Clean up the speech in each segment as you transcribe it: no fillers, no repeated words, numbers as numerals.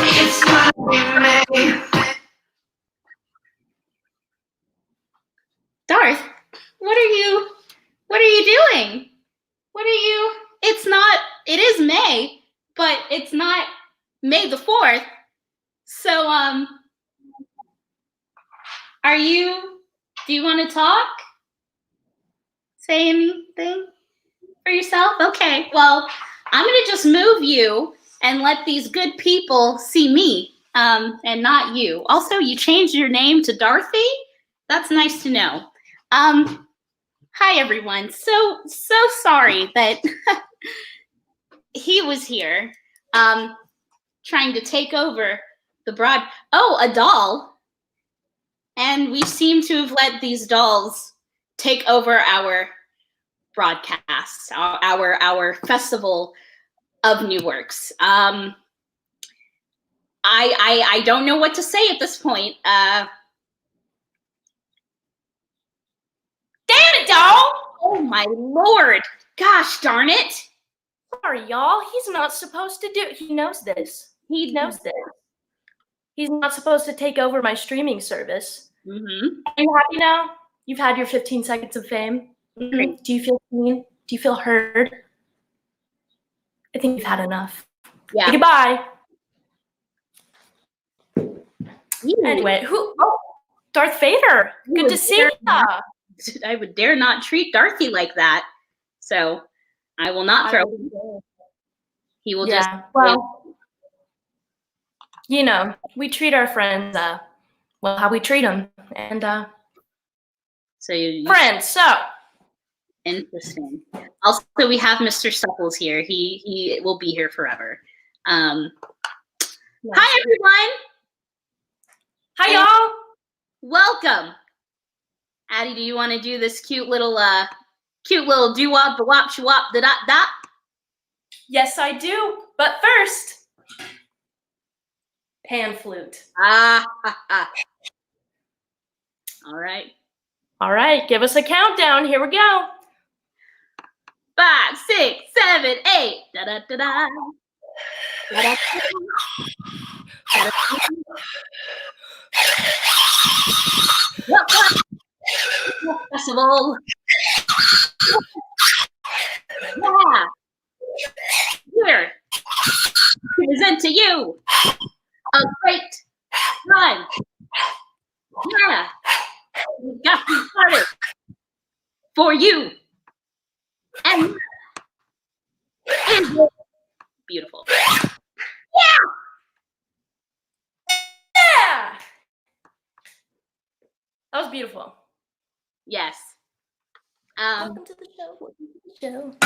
It's not May. Darth, what are you doing? It is May, but it's not May the 4th. So, do you want to talk? Say anything for yourself? Okay, well, I'm going to just move you and let these good people see me, and not you. Also, you changed your name to Dorothy? That's nice to know. Hi, everyone. So sorry that he was here, trying to take over the a doll. And we seem to have let these dolls take over our broadcast, our Festival of New Works. I don't know what to say at this point. Damn it, doll! Oh my lord! Gosh darn it! Sorry, y'all. He's not supposed to do. He knows this. He knows this. He's not supposed to take over my streaming service. Mm-hmm. Are you happy now? You've had your 15 seconds of fame. Mm-hmm. Do you feel seen? Do you feel heard? I think you've had enough. Yeah. Okay, goodbye. Ooh. Anyway, Darth Vader. Good to see ya. I would dare not treat Dorothy like that. So I will not throw him. He will just. Well, you know, we treat our friends how we treat them, and so you friends. So interesting. Also, we have Mr. Supples here. He will be here forever. Hi everyone. Hi y'all. Welcome. Addie, do you want to do this cute little doo-wop, da-wop, shoo-wop, da-da-da? Yes, I do. But first, pan flute. All right. Give us a countdown. Here we go. 5, 6, 7, 8. Da-da-da-da. Festival. Yeah. Here to present to you a great time. Yeah. We got you started for you. And is beautiful. Yeah. That was beautiful. Yes. Welcome to the show.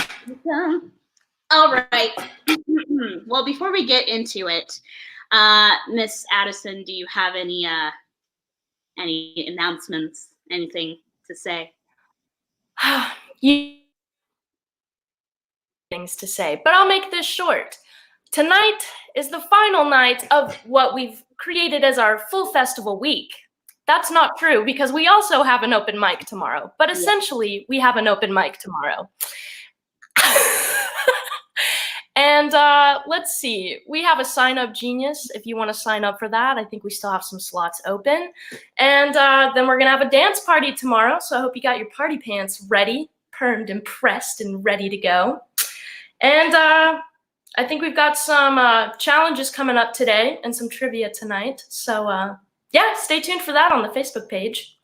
All right. Well, before we get into it, Miss Addison, do you have any announcements? Anything to say? Things to say, but I'll make this short. Tonight is the final night of what we've created as our full festival week. That's not true because we also have an open mic tomorrow, but essentially we have an open mic tomorrow. And let's see, we have a sign-up genius if you want to sign up for that. I think we still have some slots open. And then we're going to have a dance party tomorrow, so I hope you got your party pants ready, permed and pressed and ready to go. And I think we've got some challenges coming up today and some trivia tonight. So yeah, stay tuned for that on the Facebook page.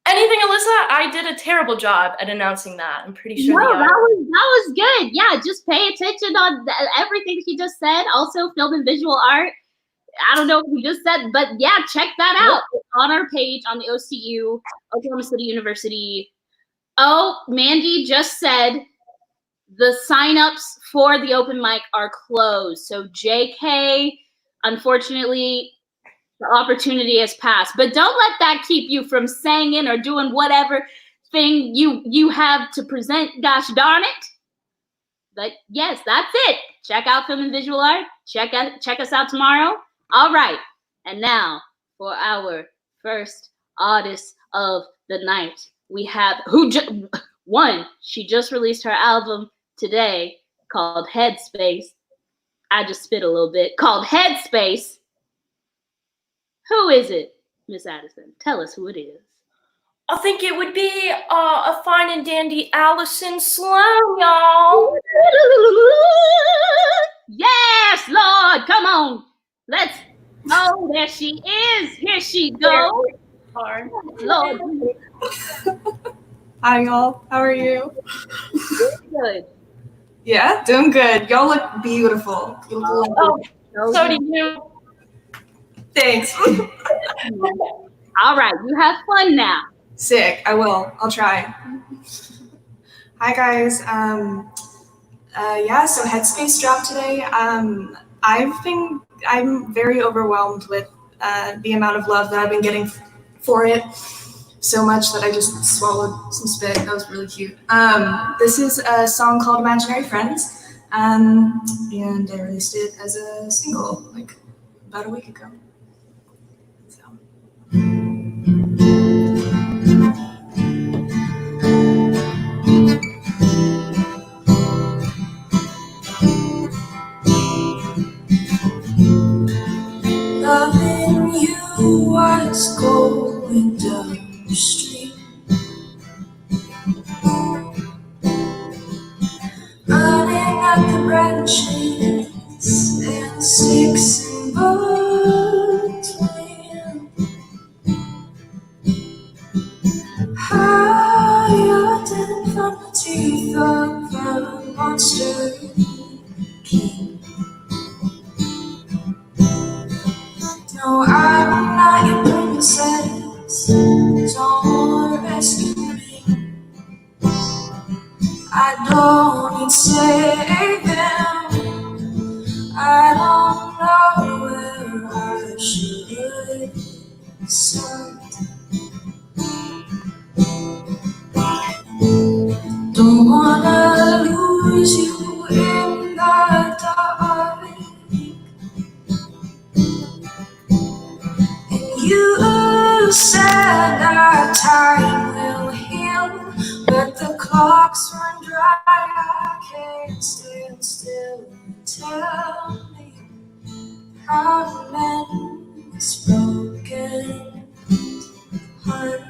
Anything, Alyssa? I did a terrible job at announcing that. I'm pretty sure. No, that was good. Yeah, just pay attention on everything she just said. Also, film and visual art. I don't know what you just said, but yeah, check that out. It's on our page on the OCU, Oklahoma City University. Oh, Mandy just said the signups for the open mic are closed. So JK, unfortunately, the opportunity has passed. But don't let that keep you from singing or doing whatever thing you have to present. Gosh darn it. But yes, that's it. Check out Film and Visual Art. Check us out tomorrow. All right. And now for our first artist of the night. We have she just released her album today called Headspace. I just spit a little bit. Called Headspace. Who is it, Miss Addison? Tell us who it is. I think it would be a fine and dandy Allison Sloan, y'all. Yes, Lord, come on. Let's. Oh, there she is. Here she goes. Lord. Hi, y'all. How are you? Good. Yeah, doing good. Y'all look beautiful. You look lovely. So do you. Thanks. All right, you have fun now. Sick. I will. I'll try. Hi, guys. So Headspace dropped today. I'm very overwhelmed with the amount of love that I've been getting for it. So much that I just swallowed some spit. That was really cute. This is a song called Imaginary Friends, and I released it as a single like about a week ago. So. Loving you was going down the street, running up the branches and sticks and between. Hiding from the teeth of a monster king. No, I'm not your princess. Don't rescue me. I don't need saving. I don't know where I should start. Don't wanna lose you in the dark. And you said our time will heal, but the clocks run dry. I can't stand still and tell me how to mend this broken heart.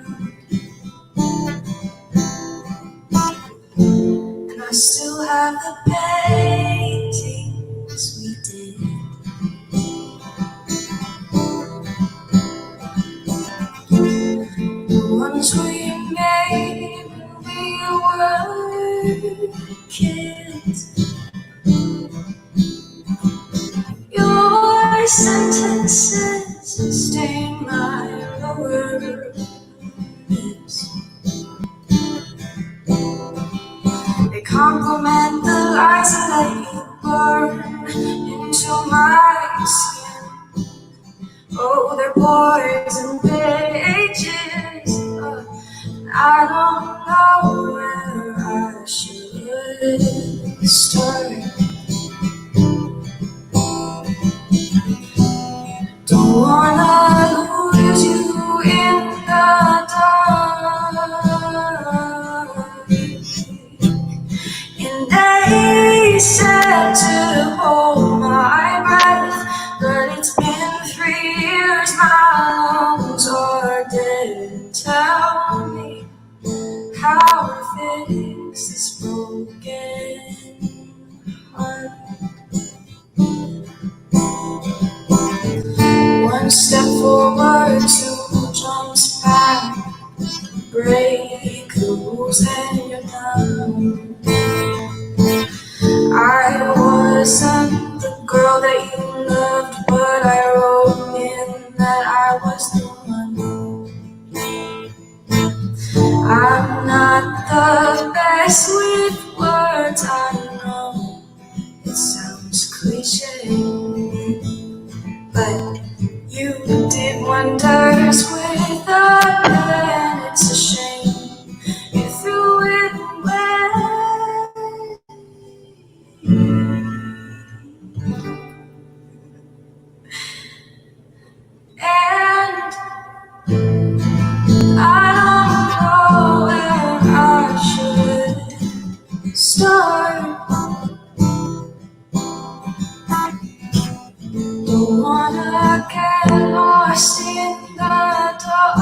And I still have the paintings we did. The ones we made when we were kids. Your sentences stain my lower lips. They complement the lies and they burn into my skin. Oh, they're poison pages. I don't know where I should start. Don't wanna lose you in the dark. And they said to hold my breath, but it's been 3 years, my lungs are dead. Tell me how to fix this broken heart. One step forward, 2 jumps back. Break the rules and you're done. I wasn't the girl that you loved, but I wrote in that I was the one. I'm not the best with words, I start. Don't wanna get lost in the dark.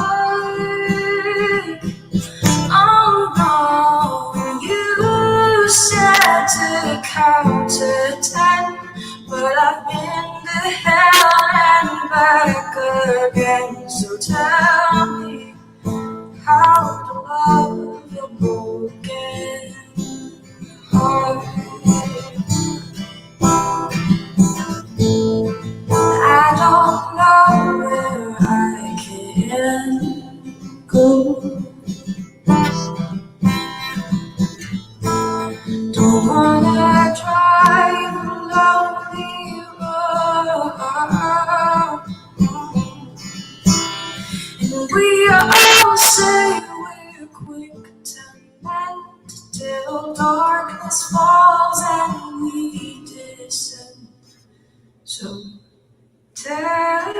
Oh no, you said to count to 10, but I've been to hell and back again. So tell me how to love your broken heart. I don't know where I can go. Don't wanna drive a lonely road. And we all say we're quick to mend till darkness falls and we descend. So tell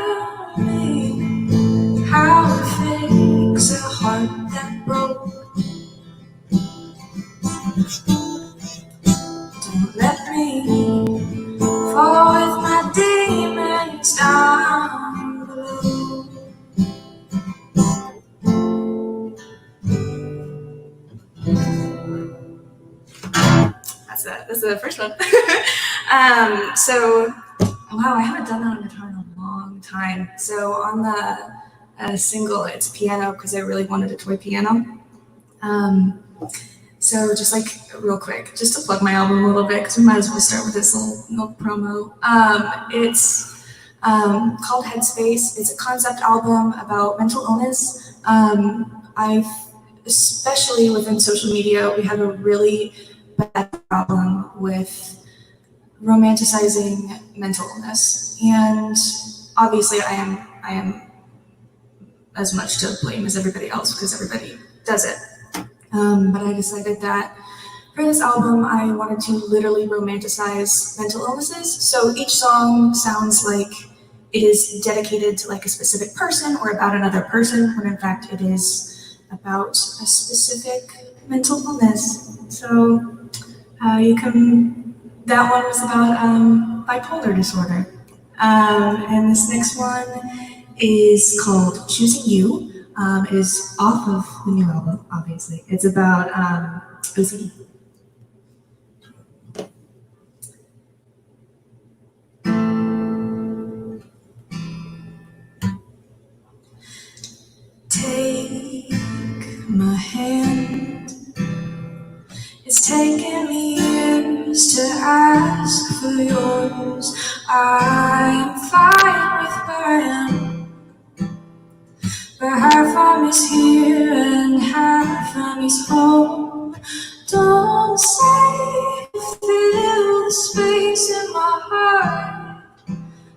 me how to fix a heart that broke. Don't let me fall with my demons down below. That's the first one. So, wow, I haven't done that on guitar in a long time. So on the single, it's piano because I really wanted a toy piano. So just like real quick, just to plug my album a little bit, because we might as well start with this little promo. It's called Headspace. It's a concept album about mental illness. Especially within social media, we have a really bad problem with romanticizing mental illness. And obviously I am as much to blame as everybody else because everybody does it. But I decided that for this album, I wanted to literally romanticize mental illnesses. So each song sounds like it is dedicated to like a specific person or about another person, when in fact it is about a specific mental illness. So that one was about bipolar disorder. And this next one is called Choosing You. It is off of the new album, obviously. It's about OCD. Take my hand. It's taken me years to ask for yours. I am fine with where I am, but half of me's here and half of me's home. Don't say you feel the space in my heart,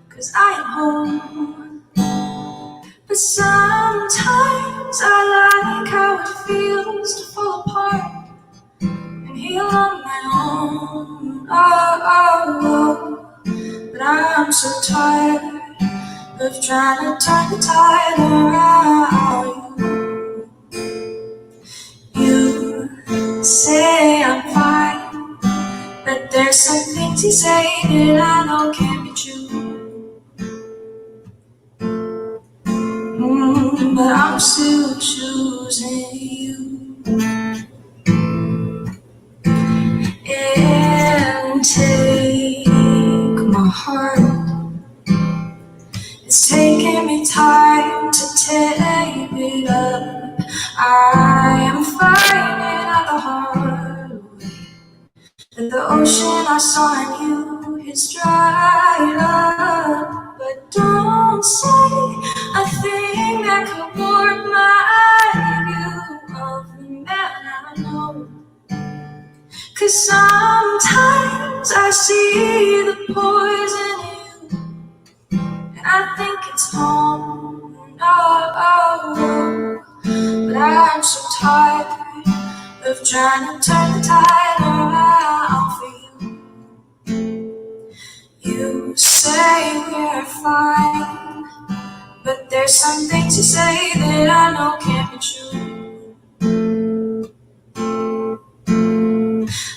'cause I am home. But sometimes I like how it feels to fall apart and heal on my own. Oh. But I'm so tired of trying to turn the tide around. You say I'm fine, but there's some things you say that I know can't be true. But I'm still choosing you. And take my heart. It's taking me time to tape it up. I am finding out the hard way that the ocean I saw in you is dried up. But don't say a thing that could warp my view of the man I know. 'Cause sometimes I see the poison in you, and I think it's home. Oh. But I'm so tired of trying to turn the tide around for you. You say we're fine, but there's some things you say that I know can't be true.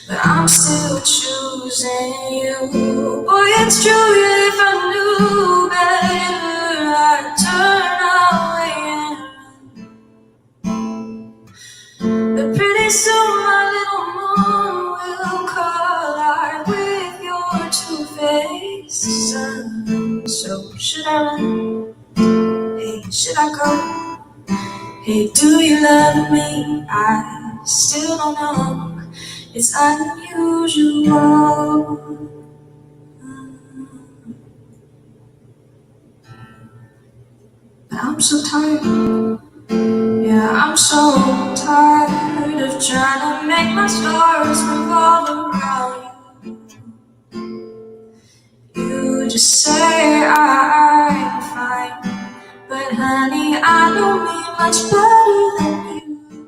But I'm still choosing you. Boy, it's true, if I knew better, I'd turn away. But pretty soon my little moon will collide with your two-faced sun. So should I run? Hey, should I go? Hey, do you love me? I still don't know. It's unusual. But I'm so tired. Yeah, I'm so tired of trying to make my stars revolve around you. You just say I'm fine, but honey, I know me much better than you do.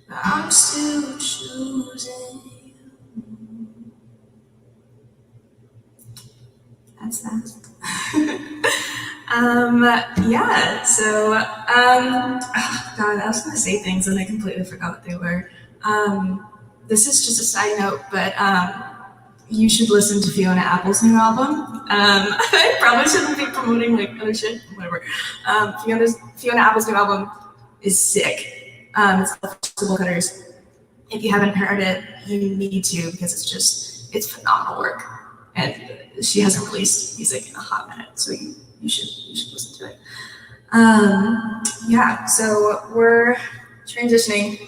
But I'm still choosing you. That's that. Yeah, so, God, I was gonna say things and I completely forgot what they were. This is just a side note, but, you should listen to Fiona Apple's new album. I probably shouldn't be promoting like other shit, whatever. Fiona Apple's new album is sick. It's called Festival Cutters. If you haven't heard it, you need to, because it's phenomenal work. And she hasn't released music in a hot minute, so you should listen to it. Yeah, so we're transitioning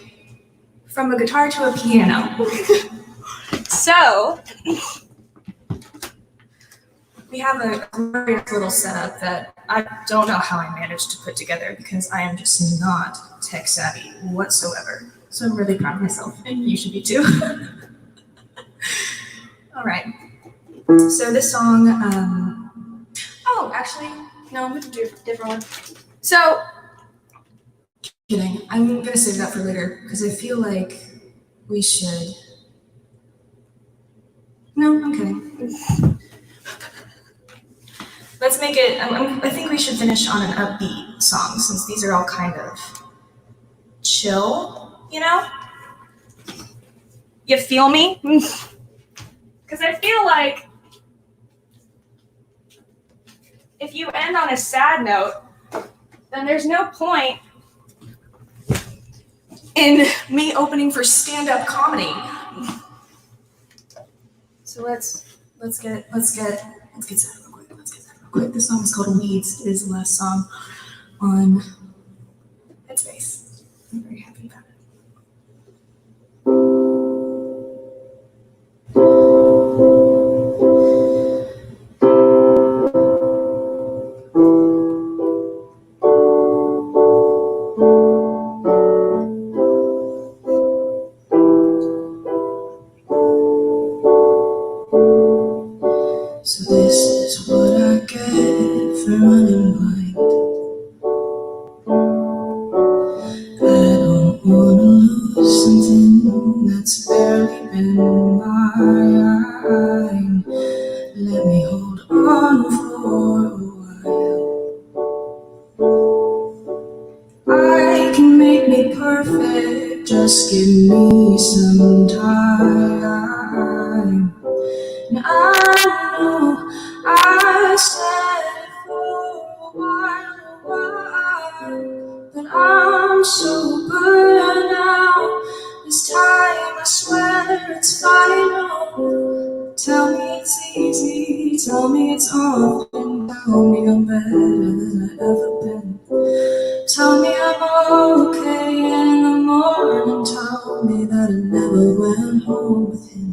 from a guitar to a piano. So we have a glorious little setup that I don't know how I managed to put together because I am just not tech savvy whatsoever. So I'm really proud of myself, and you should be too. All right. So this song, oh, actually, no, I'm gonna do a different one. So, kidding, I'm gonna save that for later because I feel like we should. No, I'm kidding. Let's make it, I think we should finish on an upbeat song since these are all kind of chill, you know? You feel me? Because I feel like if you end on a sad note, then there's no point in me opening for stand-up comedy. So let's get sad real quick. Quick. This song is called Weeds. It is the last song on Headspace. I'm very happy about it. So this is what I get for running blind. I don't wanna lose something that's barely been mine. Let me hold on for a while. I can make me perfect, just give me some time. And I know I said it for a while, but I'm so burned out. This time I swear it's final. Tell me it's easy, tell me it's often. Tell me I'm better than I've ever been. Tell me I'm okay in the morning. Tell me that I never went home with him.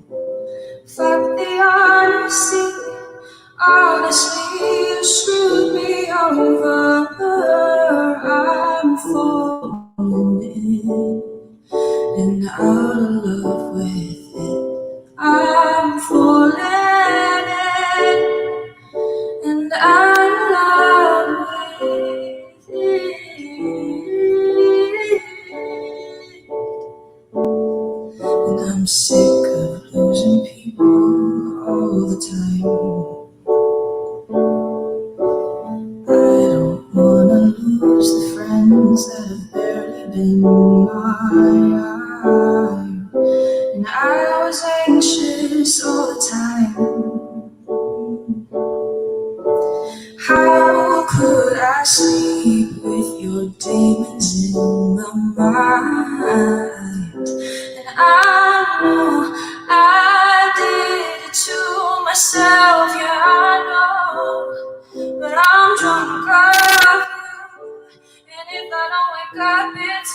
Fuck the honesty, honestly, you screwed me over. I'm falling in and out of love with it. I'm falling in and out of love with it. And I'm sick of losing people all the time. I don't wanna lose the friends that have barely been mine. How could I sleep with your demons in my mind? And I know I did it to myself, yeah, I know. But I'm drunk of you, and if I don't wake up, it's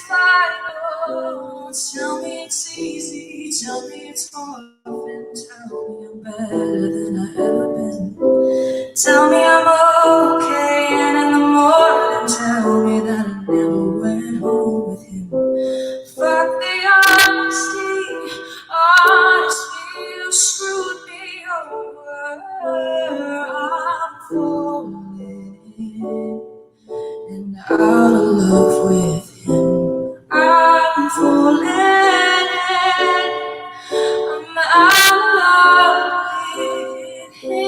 final. Tell me it's easy, tell me it's hard, and tell me I'm better than I ever been. Tell me I'm okay, and in the morning tell me that I never went home with him. Fuck the honesty, honestly, you screwed me over. I'm falling in and out of love with him. I'm falling in, I'm out of love with him.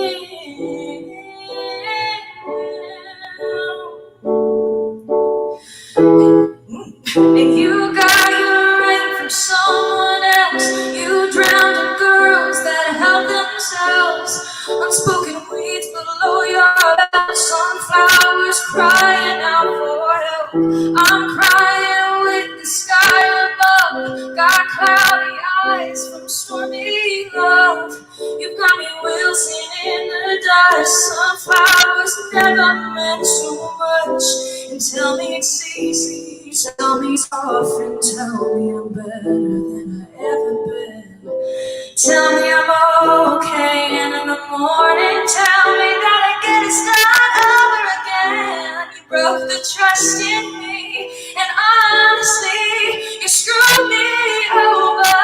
And you got your ring from someone else. You drowned in girls that help themselves. Unspoken weeds below your belt. Sunflowers crying out for help. I'm crying with the sky above. Got cloudy eyes from stormy love. You've got me wilting in the dust. Sunflowers never meant so much. And tell me it's easy, tell me it's soft, and tell me I'm better than I ever been. Tell me I'm okay, and in the morning tell me that again it's not over again. You broke the trust in me, and honestly, you screwed me over.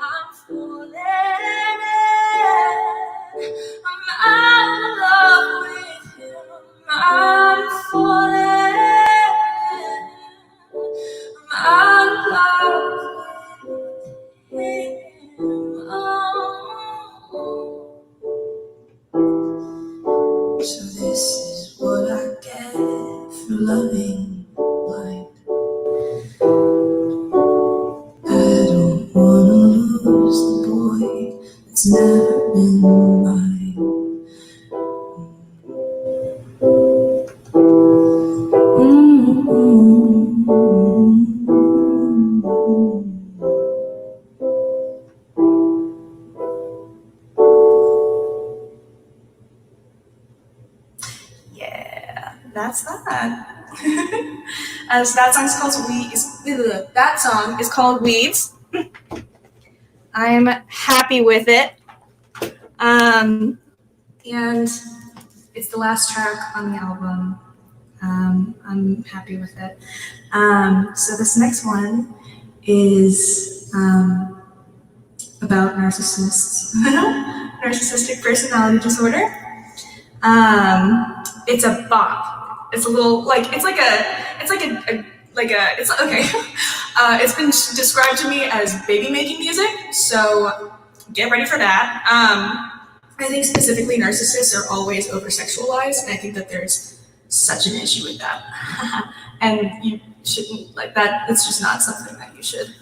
I'm falling in, I'm out of love with him. I'm falling, I'm out of love with him. So this is what I get for loving blind. I don't wanna lose the boy that's never been mine. Yeah, that's that. So that song's called Weeds. That song is called Weeds. I'm happy with it. And it's the last track on the album. I'm happy with it. So this next one is about narcissists, narcissistic personality disorder. It's a bop. It's a little it's okay. It's been described to me as baby making music, so get ready for that. I think specifically narcissists are always over-sexualized, and I think that there's such an issue with that. And you shouldn't like that. It's just not something that you should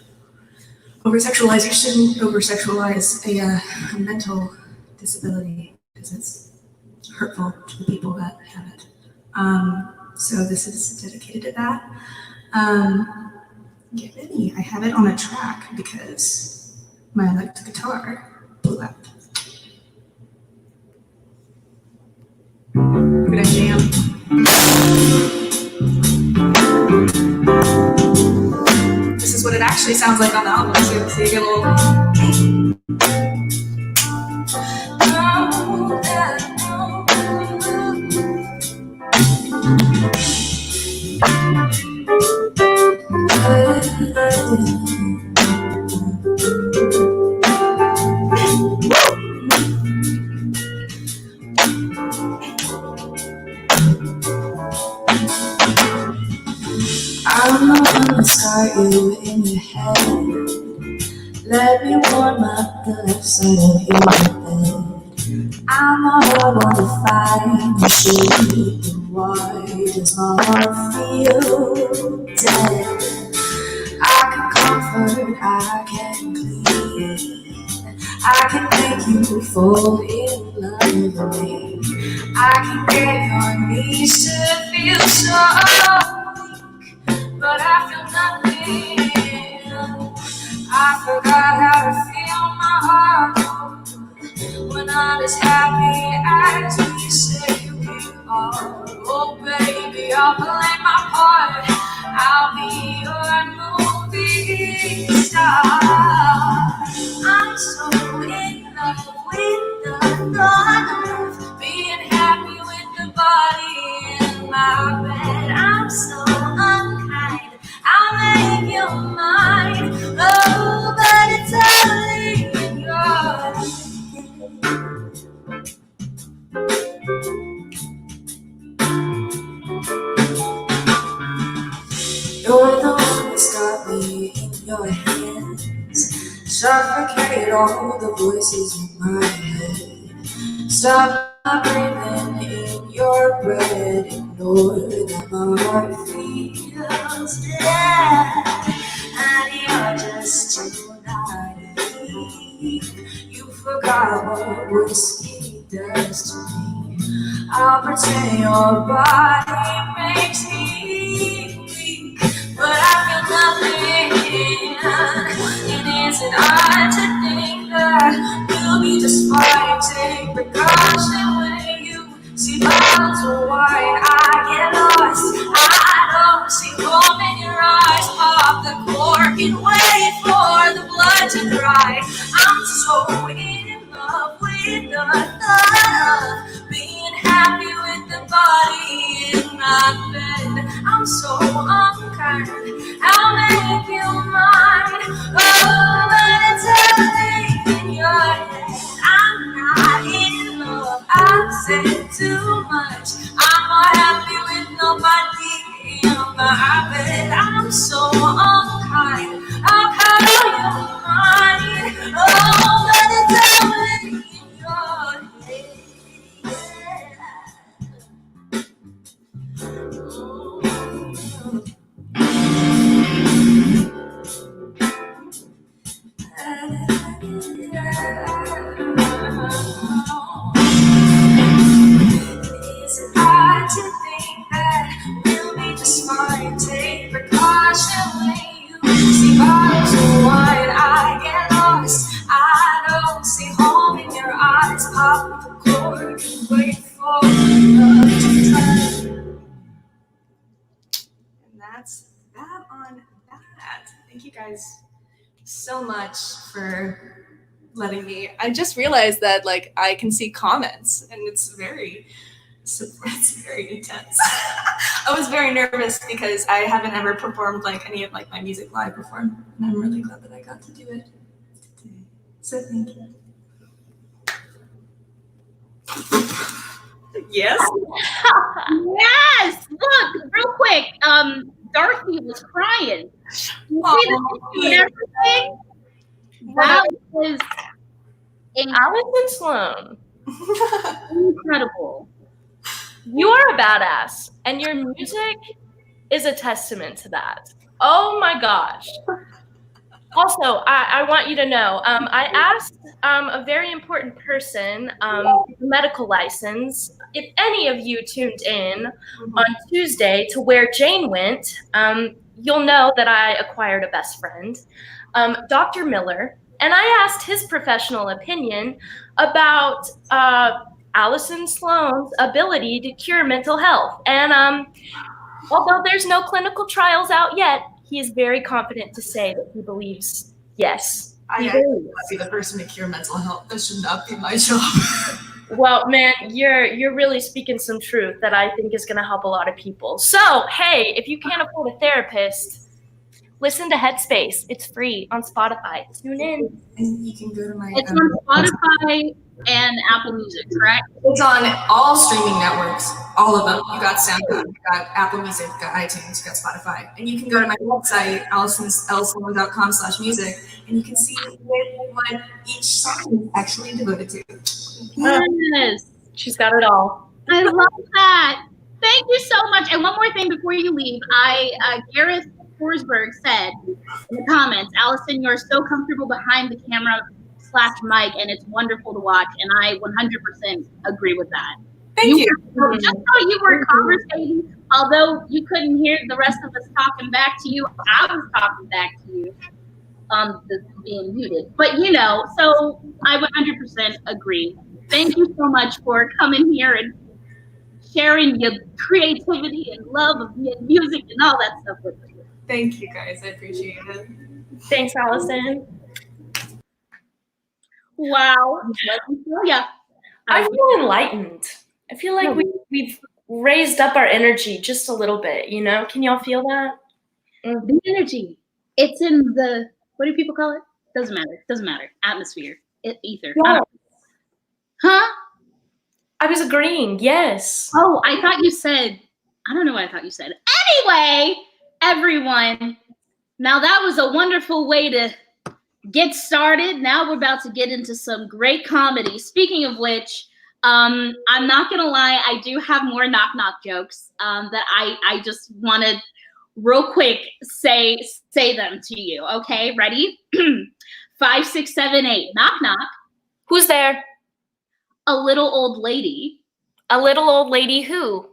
over-sexualize. You shouldn't over-sexualize a mental disability because it's hurtful to the people that have it. So this is dedicated to that. Get ready. I have it on a track because my electric guitar blew out. We're gonna jam. This is what it actually sounds like on the album too, so you get a little. I'm the one that scarred you in your head. Let me warm up the left side of your bed. I'm the hard one to find and see. Why does my heart feel dead? I can comfort, I can clean, I can make you fall in love with me. I can get on knees to feel so weak, but I feel nothing. I forgot how to feel my heart. We're not as happy as we say we are. Oh baby, I'll play my part. I'll be your movie star. I'm so in love with the thought of being happy with the body in my bed. I'm so unkind, I'll make you mine. Oh, but it's only in your head. You're the one that's got me in your hands. Suffocate all the voices in my head. Stop breathing in your breath. Ignore that my heart feels dead. And you're just too naive. You forgot what whiskey does to me. I'll pretend your body makes me weak, but I feel nothing. It isn't odd to think that you'll be just fine. Take precaution when you see bottles of wine. I get lost, I don't see foam in your eyes. Pop the cork and wait for the blood to dry. I'm so in love with the thought of being happy with the body in my bed. I'm so unkind, I'll make you mine. Oh, but it's only in your head. I'm not in love, I've said too much. I'm not happy with nobody in my bed. I'm so unkind, I'll call you mine. Oh, but it's only in your head. Is it hard to think that we'll be just fine? Take precaution when you see bottles of wine. I get lost, I don't see home in your eyes. Pop the cork and wait for love to try. And that's that on that. Thank you guys so much for letting me. I just realized that like I can see comments and it's very intense. I was very nervous because I haven't ever performed like any of like my music live before, and I'm really glad that I got to do it today. So thank you. Yes. Yes. Look, real quick. Darcy was crying. You see the picture and everything? That was Allison Sloan, incredible. you are a badass, and your music is a testament to that. Oh my gosh. Also, I want you to know, I asked a very important person, with a medical license, if any of you tuned in on Tuesday to where Jane went, you'll know that I acquired a best friend, Dr. Miller, and I asked his professional opinion about Allison Sloan's ability to cure mental health. And although there's no clinical trials out yet, he is very confident to say that he believes yes. I would be the person to cure mental health. That should not be my job. Well, man, you're really speaking some truth that I think is going to help a lot of people. So, hey, if you can't afford a therapist, listen to Headspace. It's free on Spotify. Tune in. And you can go to my. It's on Spotify and Apple Music, correct? It's on all streaming networks, all of them. You got SoundCloud, you got Apple Music, you got iTunes, you got Spotify, and you can go to my website, AllisonSloan.com/music, and you can see what each song is actually devoted to. Yes. She's got it all. I love that. Thank you so much. And one more thing before you leave, Gareth Forsberg said in the comments, Allison, you're so comfortable behind the camera /mic, and it's wonderful to watch. And I 100% agree with that. Thank you. Just so you were conversating, although you couldn't hear the rest of us talking back to you, I was talking back to you. Being muted, but so I 100% agree. Thank you so much for coming here and sharing your creativity and love of music and all that stuff with us. Thank you guys. I appreciate it. Thanks, Allison. Wow. Yeah. I feel enlightened. I feel like we've raised up our energy just a little bit, Can y'all feel that? The energy. It's in the, what do people call it? Doesn't matter. Atmosphere. Ether. Yeah. Huh? I was agreeing, yes. Oh, I thought you said, I don't know what I thought you said. Anyway, everyone, now that was a wonderful way to get started. Now we're about to get into some great comedy. Speaking of which, I'm not gonna lie, I do have more knock knock jokes that I just want to real quick say them to you. Okay, ready? 5, 6, 7, 8. Knock knock. Who's there? A little old lady. A little old lady who?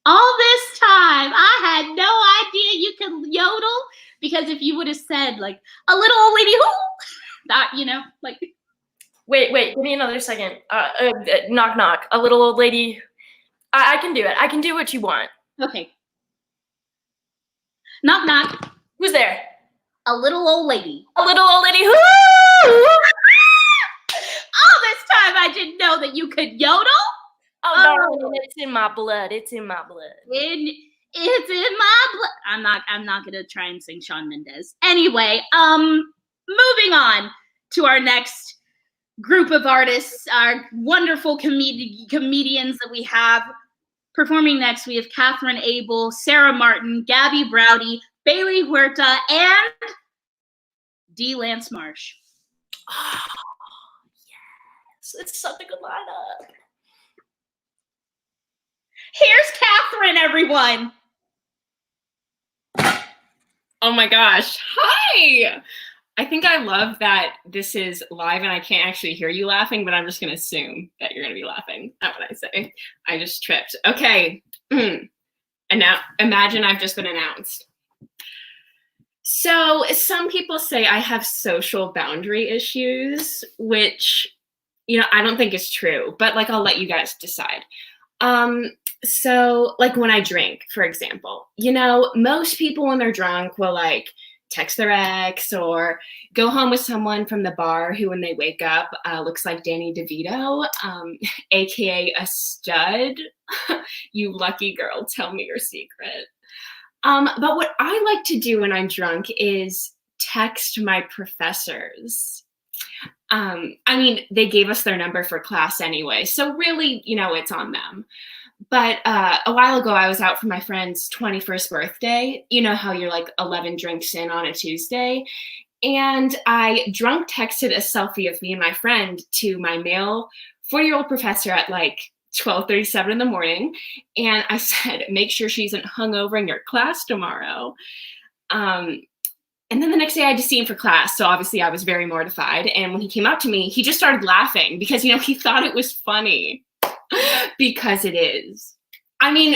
All this time, I had no idea you could yodel, because if you would have said like a little old lady who, that like. Wait, give me another second. Knock knock. A little old lady. I can do it. I can do what you want. Okay. Knock knock. Who's there? A little old lady. A little old lady who? All this time I didn't know that you could yodel. Oh, darling, it's in my blood. It's in my blood. It's in my blood. I'm not gonna try and sing Shawn Mendes. Anyway, moving on to our next group of artists, our wonderful comedians that we have. Performing next, we have Catherine Abel, Sarah Martin, Gabby Browdy, Bailey Huerta, and D. Lance Marsh. Oh, yes. It's such a good lineup. Here's Catherine, everyone. Oh my gosh. Hi. I think I love that this is live and I can't actually hear you laughing, but I'm just going to assume that you're going to be laughing at what I say. I just tripped. Okay. And now imagine I've just been announced. So some people say I have social boundary issues, which, I don't think is true, but I'll let you guys decide. So when I drink, for example, most people when they're drunk will text their ex or go home with someone from the bar who, when they wake up, looks like Danny DeVito, aka a stud. You lucky girl, tell me your secret. But what I like to do when I'm drunk is text my professors. They gave us their number for class anyway, so really, it's on them. But a while ago, I was out for my friend's 21st birthday. You know how you're 11 drinks in on a Tuesday? And I drunk texted a selfie of me and my friend to my male 40-year-old professor at 12:37 in the morning. And I said, make sure she isn't hungover in your class tomorrow. And then the next day I had to see him for class. So obviously I was very mortified. And when he came up to me, he just started laughing because, he thought it was funny. Because it is.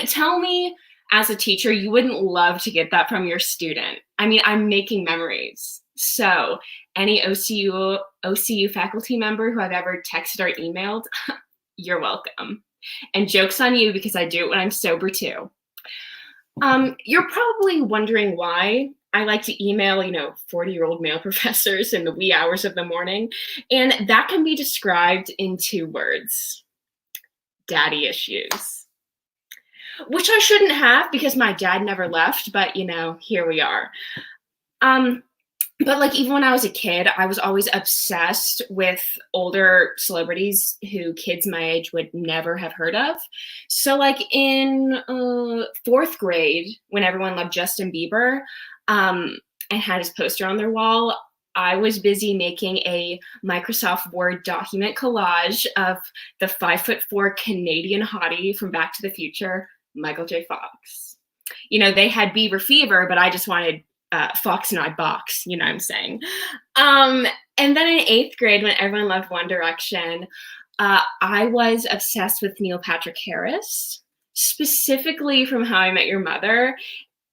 Tell me as a teacher, you wouldn't love to get that from your student. I'm making memories. So any OCU faculty member who I've ever texted or emailed, you're welcome. And joke's on you because I do it when I'm sober too. You're probably wondering why I like to email, 40-year-old male professors in the wee hours of the morning. And that can be described in 2 words. Daddy issues, which I shouldn't have because my dad never left, but here we are. But even when I was a kid, I was always obsessed with older celebrities who kids my age would never have heard of. So in 4th grade, when everyone loved Justin Bieber, and had his poster on their wall, I was busy making a Microsoft Word document collage of the 5'4" Canadian hottie from Back to the Future, Michael J. Fox. They had Bieber fever, but I just wanted Fox and I box, you know what I'm saying? And then in 8th grade, when everyone loved One Direction, I was obsessed with Neil Patrick Harris, specifically from How I Met Your Mother.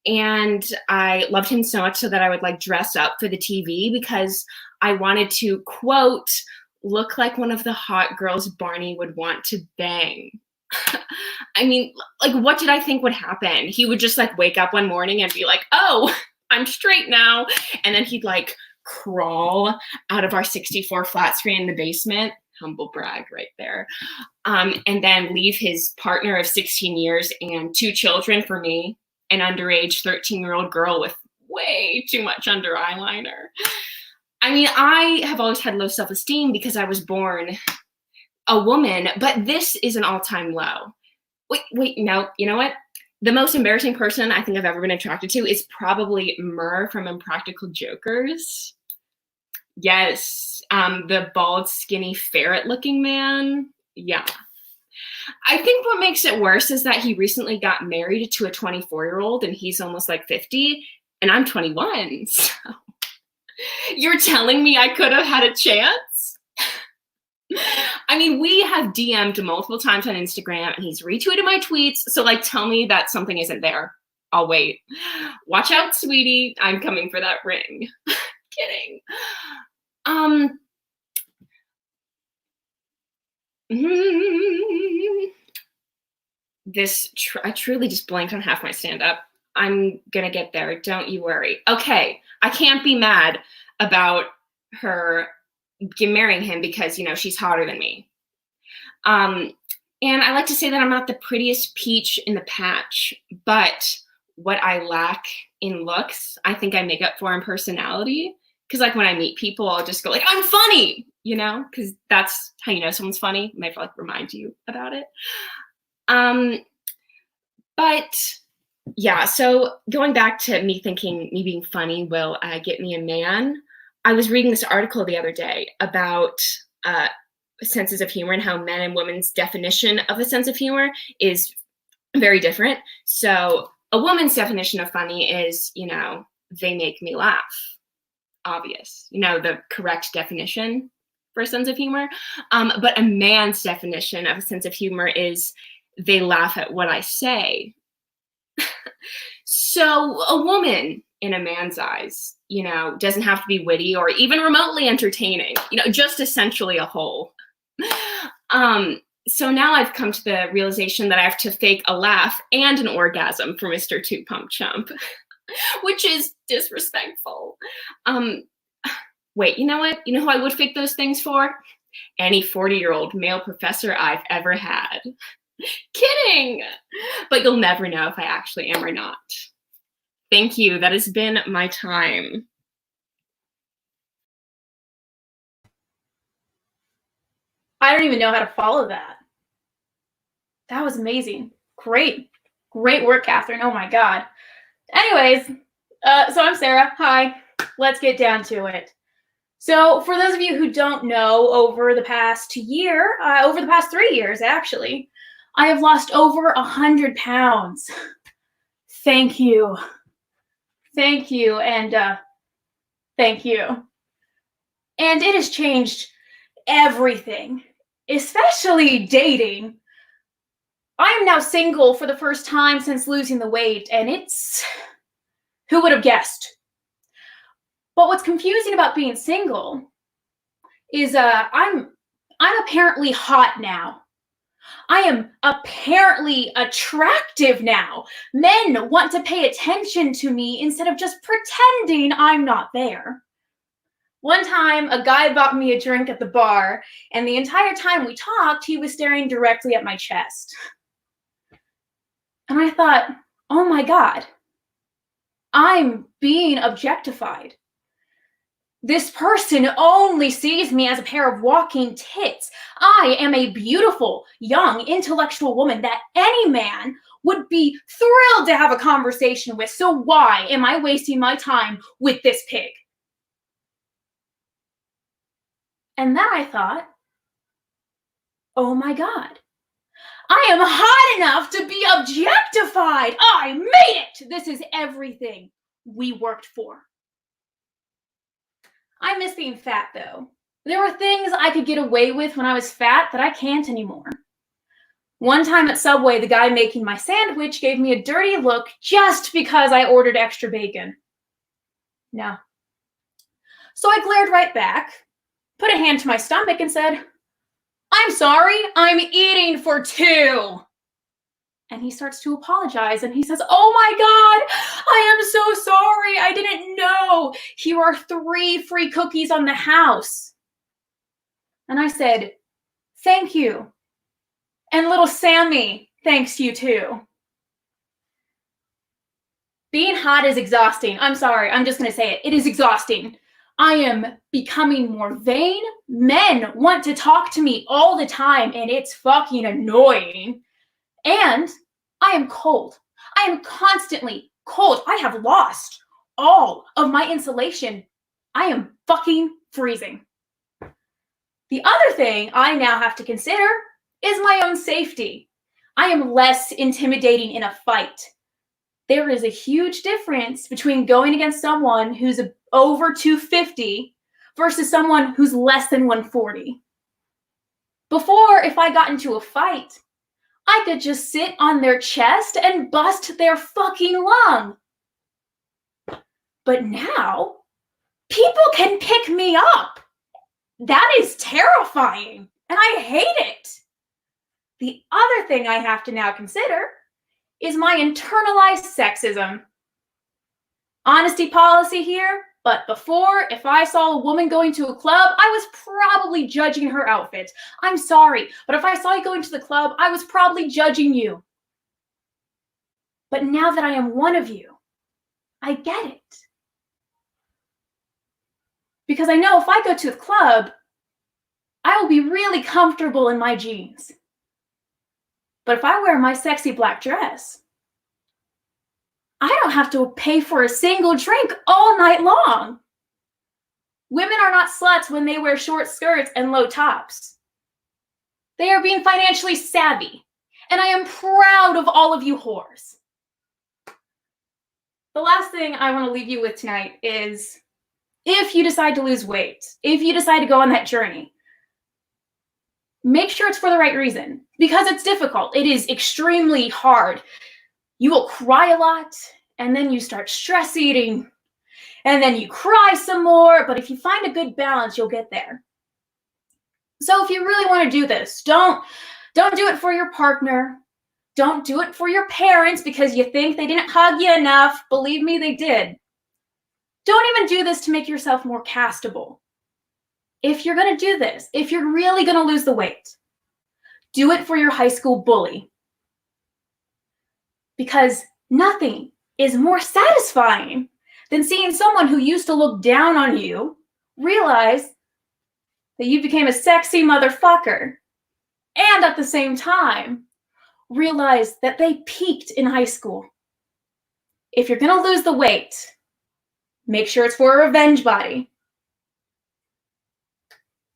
And I loved him so much so that I would like dress up for the TV because I wanted to, quote, look like one of the hot girls Barney would want to bang. I mean, like, what did I think would happen? He would just like wake up one morning and be like, oh, I'm straight now. And then he'd like crawl out of our 64 flat screen in the basement. Humble brag right there. And then leave his partner of 16 years and 2 children for me, an underage 13-year-old girl with way too much under eyeliner. I mean, I have always had low self-esteem because I was born a woman, but this is an all-time low. Wait, no, you know what? The most embarrassing person I think I've ever been attracted to is probably Murr from Impractical Jokers. Yes, the bald, skinny, ferret-looking man. Yeah. I think what makes it worse is that he recently got married to a 24-year-old and he's almost like 50 and I'm 21. So you're telling me I could have had a chance? I mean, we have DM'd multiple times on Instagram and he's retweeted my tweets. So like, tell me that something isn't there. I'll wait. Watch out, sweetie. I'm coming for that ring. Kidding. I truly just blanked on half my stand-up. I'm gonna get there, don't you worry. Okay, I can't be mad about her marrying him because, you know, she's hotter than me. And I like to say that I'm not the prettiest peach in the patch, but what I lack in looks, I think I make up for in personality. Because like when I meet people, I'll just go like, I'm funny, you know, because that's how you know someone's funny. It might like remind you about it. But yeah, so going back to me thinking me being funny will get me a man. I was reading this article the other day about senses of humor and how men and women's definition of a sense of humor is very different. So a woman's definition of funny is, you know, they make me laugh. Obvious, you know, the correct definition for a sense of humor. But a man's definition of a sense of humor is they laugh at what I say. So a woman in a man's eyes, you know, doesn't have to be witty or even remotely entertaining, you know, just essentially a hole. So now I've come to the realization that I have to fake a laugh and an orgasm for Mr. Two Pump Chump. Which is disrespectful. Wait, you know what? You know who I would fake those things for? Any 40-year-old male professor I've ever had. Kidding! But you'll never know if I actually am or not. Thank you. That has been my time. I don't even know how to follow that. That was amazing. Great. Great work, Catherine. Oh my God. Anyways, so I'm Sarah. Hi. Let's get down to it. So for those of you who don't know, over the past 3 years, actually, I have lost over 100 pounds. Thank you. Thank you. And thank you. And it has changed everything, especially dating. I am now single for the first time since losing the weight, and it's, who would have guessed? But what's confusing about being single is I'm apparently hot now. I am apparently attractive now. Men want to pay attention to me instead of just pretending I'm not there. One time, a guy bought me a drink at the bar, and the entire time we talked, he was staring directly at my chest. And I thought, oh my God, I'm being objectified. This person only sees me as a pair of walking tits. I am a beautiful, young, intellectual woman that any man would be thrilled to have a conversation with. So why am I wasting my time with this pig? And then I thought, oh my God, I am hot enough to be objectified. I made it. This is everything we worked for. I miss being fat, though. There were things I could get away with when I was fat that I can't anymore. One time at Subway, the guy making my sandwich gave me a dirty look just because I ordered extra bacon. No. So I glared right back, put a hand to my stomach and said, "I'm sorry, I'm eating for 2. And he starts to apologize and he says, "Oh my God, I am so sorry. I didn't know. Here are 3 free cookies on the house." And I said, "Thank you. And little Sammy thanks you too." Being hot is exhausting. I'm sorry. I'm just going to say it. It is exhausting. I am becoming more vain. Men want to talk to me all the time, and it's fucking annoying. And I am cold. I am constantly cold. I have lost all of my insulation. I am fucking freezing. The other thing I now have to consider is my own safety. I am less intimidating in a fight. There is a huge difference between going against someone who's over 250 versus someone who's less than 140. Before, if I got into a fight, I could just sit on their chest and bust their fucking lung. But now, people can pick me up. That is terrifying, and I hate it. The other thing I have to now consider is my internalized sexism. Honesty policy here, but before, if I saw a woman going to a club, I was probably judging her outfit. I'm sorry, but if I saw you going to the club, I was probably judging you. But now that I am one of you, I get it. Because I know if I go to the club, I will be really comfortable in my jeans. But if I wear my sexy black dress, I don't have to pay for a single drink all night long. Women are not sluts when they wear short skirts and low tops. They are being financially savvy, and I am proud of all of you whores. The last thing I want to leave you with tonight is, if you decide to lose weight, if you decide to go on that journey, make sure it's for the right reason, because it's difficult. It is extremely hard. You will cry a lot, and then you start stress eating, and then you cry some more. But if you find a good balance, you'll get there. So if you really want to do this, don't do it for your partner. Don't do it for your parents because you think they didn't hug you enough. Believe me, they did. Don't even do this to make yourself more castable. If you're going to do this, if you're really going to lose the weight, do it for your high school bully. Because nothing is more satisfying than seeing someone who used to look down on you realize that you became a sexy motherfucker, and at the same time, realize that they peaked in high school. If you're going to lose the weight, make sure it's for a revenge body.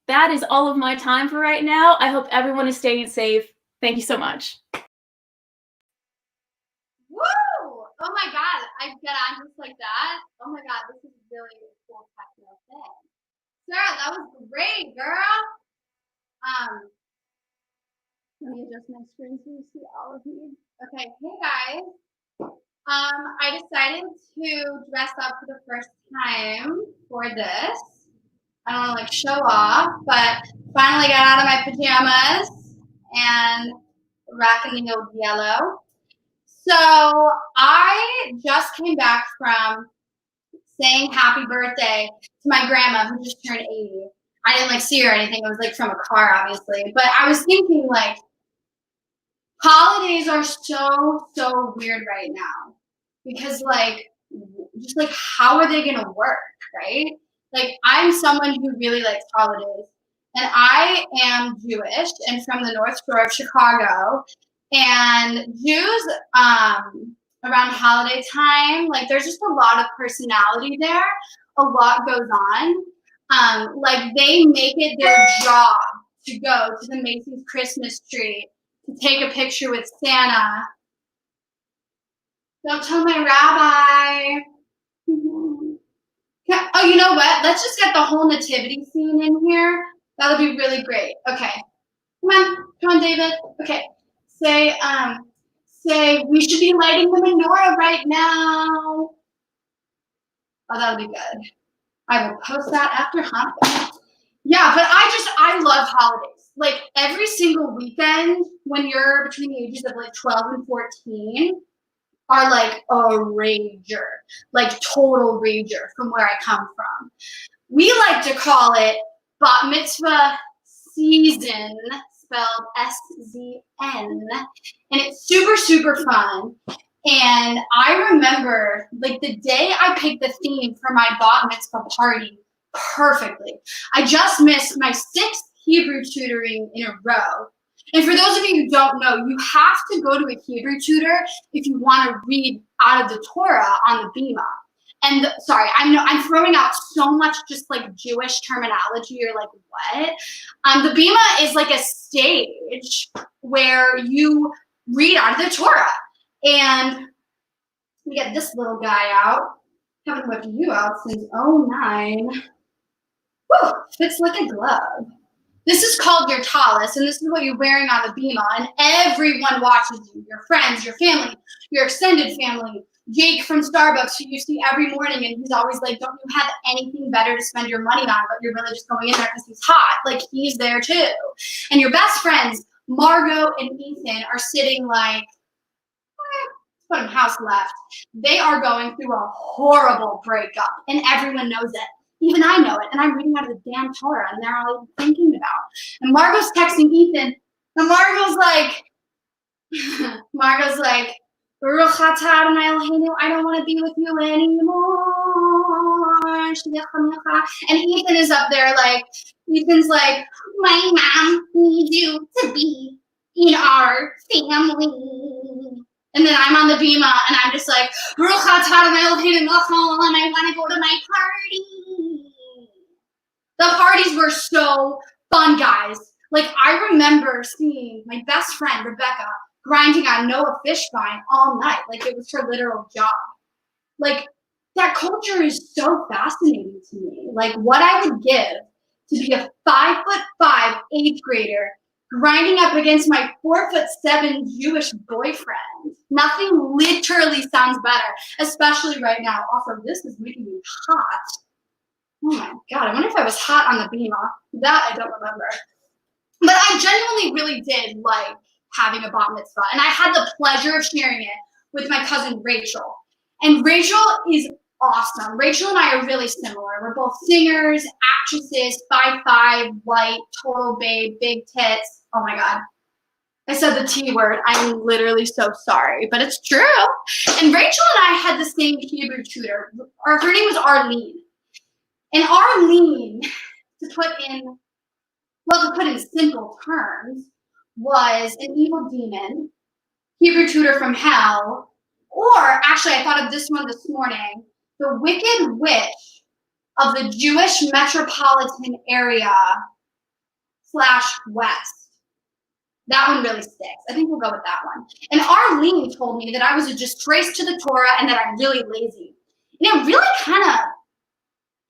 That is all of my time for right now. I hope everyone is staying safe. Thank you so much. Woo! Oh my God, I get on just like that. Oh my God, this is really a cool techno thing. Sarah, that was great, girl. Let me adjust my screen so you see all of me. Okay, hey guys. I decided to dress up for the first time for this. I don't want to like show off, but finally got out of my pajamas and rocking the old yellow. So I just came back from saying happy birthday to my grandma who just turned 80. I didn't like see her or anything. It was like from a car, obviously. But I was thinking like holidays are so weird right now because like just like how are they gonna work, right? Like I'm someone who really likes holidays, and I am Jewish and from the North Shore of Chicago. And Jews, around holiday time, like there's just a lot of personality there. A lot goes on. Like they make it their job to go to the Macy's Christmas tree to take a picture with Santa. Don't tell my rabbi. Oh, you know what? Let's just get the whole nativity scene in here. That'll be really great. Okay. Come on, David. Okay. Say, we should be lighting the menorah right now. Oh, that'll be good. I will post that after Hanukkah. Yeah, but I love holidays. Like every single weekend when you're between the ages of like 12 and 14 are like a rager, like total rager from where I come from. We like to call it bat mitzvah season, spelled S-Z-N, and it's super, super fun. And I remember like the day I picked the theme for my bat mitzvah party perfectly. I just missed my 6th Hebrew tutoring in a row. And for those of you who don't know, you have to go to a Hebrew tutor if you want to read out of the Torah on the Bima. And sorry, I'm throwing out so much just like Jewish terminology. You're like, what? The Bima is like a stage where you read out of the Torah. And we get this little guy out. Haven't whipped you out since 09. Whew, fits like a glove. This is called your tallis, and this is what you're wearing on the Bima, and everyone watches you. Your friends, your family, your extended family. Jake from Starbucks, who you see every morning, and he's always like, don't you have anything better to spend your money on, but you're really just going in there because he's hot. Like, he's there too. And your best friends, Margot and Ethan, are sitting like, put them house left. They are going through a horrible breakup, and everyone knows it. Even I know it, and I'm reading out of the damn Torah, and they're all thinking about. And Margot's texting Ethan, and Margot's like, Baruch atah Adonai Eloheinu, I don't want to be with you anymore. And Ethan is up there like, Ethan's like, my mom needs you to be in our family. And then I'm on the Bima, and I'm just like, Baruch atah Adonai Eloheinu, I want to go to my party. The parties were so fun, guys. Like, I remember seeing my best friend, Rebecca, grinding on Noah Fishbein all night. Like, it was her literal job. Like, that culture is so fascinating to me. Like, what I would give to be a 5'5" 8th grader grinding up against my 4'7" Jewish boyfriend. Nothing literally sounds better, especially right now. Also, this is making me hot. Oh my God, I wonder if I was hot on the Bima. That I don't remember. But I genuinely really did like having a bat mitzvah. And I had the pleasure of sharing it with my cousin Rachel. And Rachel is awesome. Rachel and I are really similar. We're both singers, actresses, 5'5", white, total babe, big tits. Oh my God. I said the T word. I'm literally so sorry, but it's true. And Rachel and I had the same Hebrew tutor. Her name was Arlene. And Arlene, to put in simple terms, was an evil demon, Hebrew tutor from hell, or actually I thought of this one this morning, the wicked witch of the Jewish metropolitan area / west. That one really sticks. I think we'll go with that one. And Arlene told me that I was a disgrace to the Torah and that I'm really lazy. And it really kind of,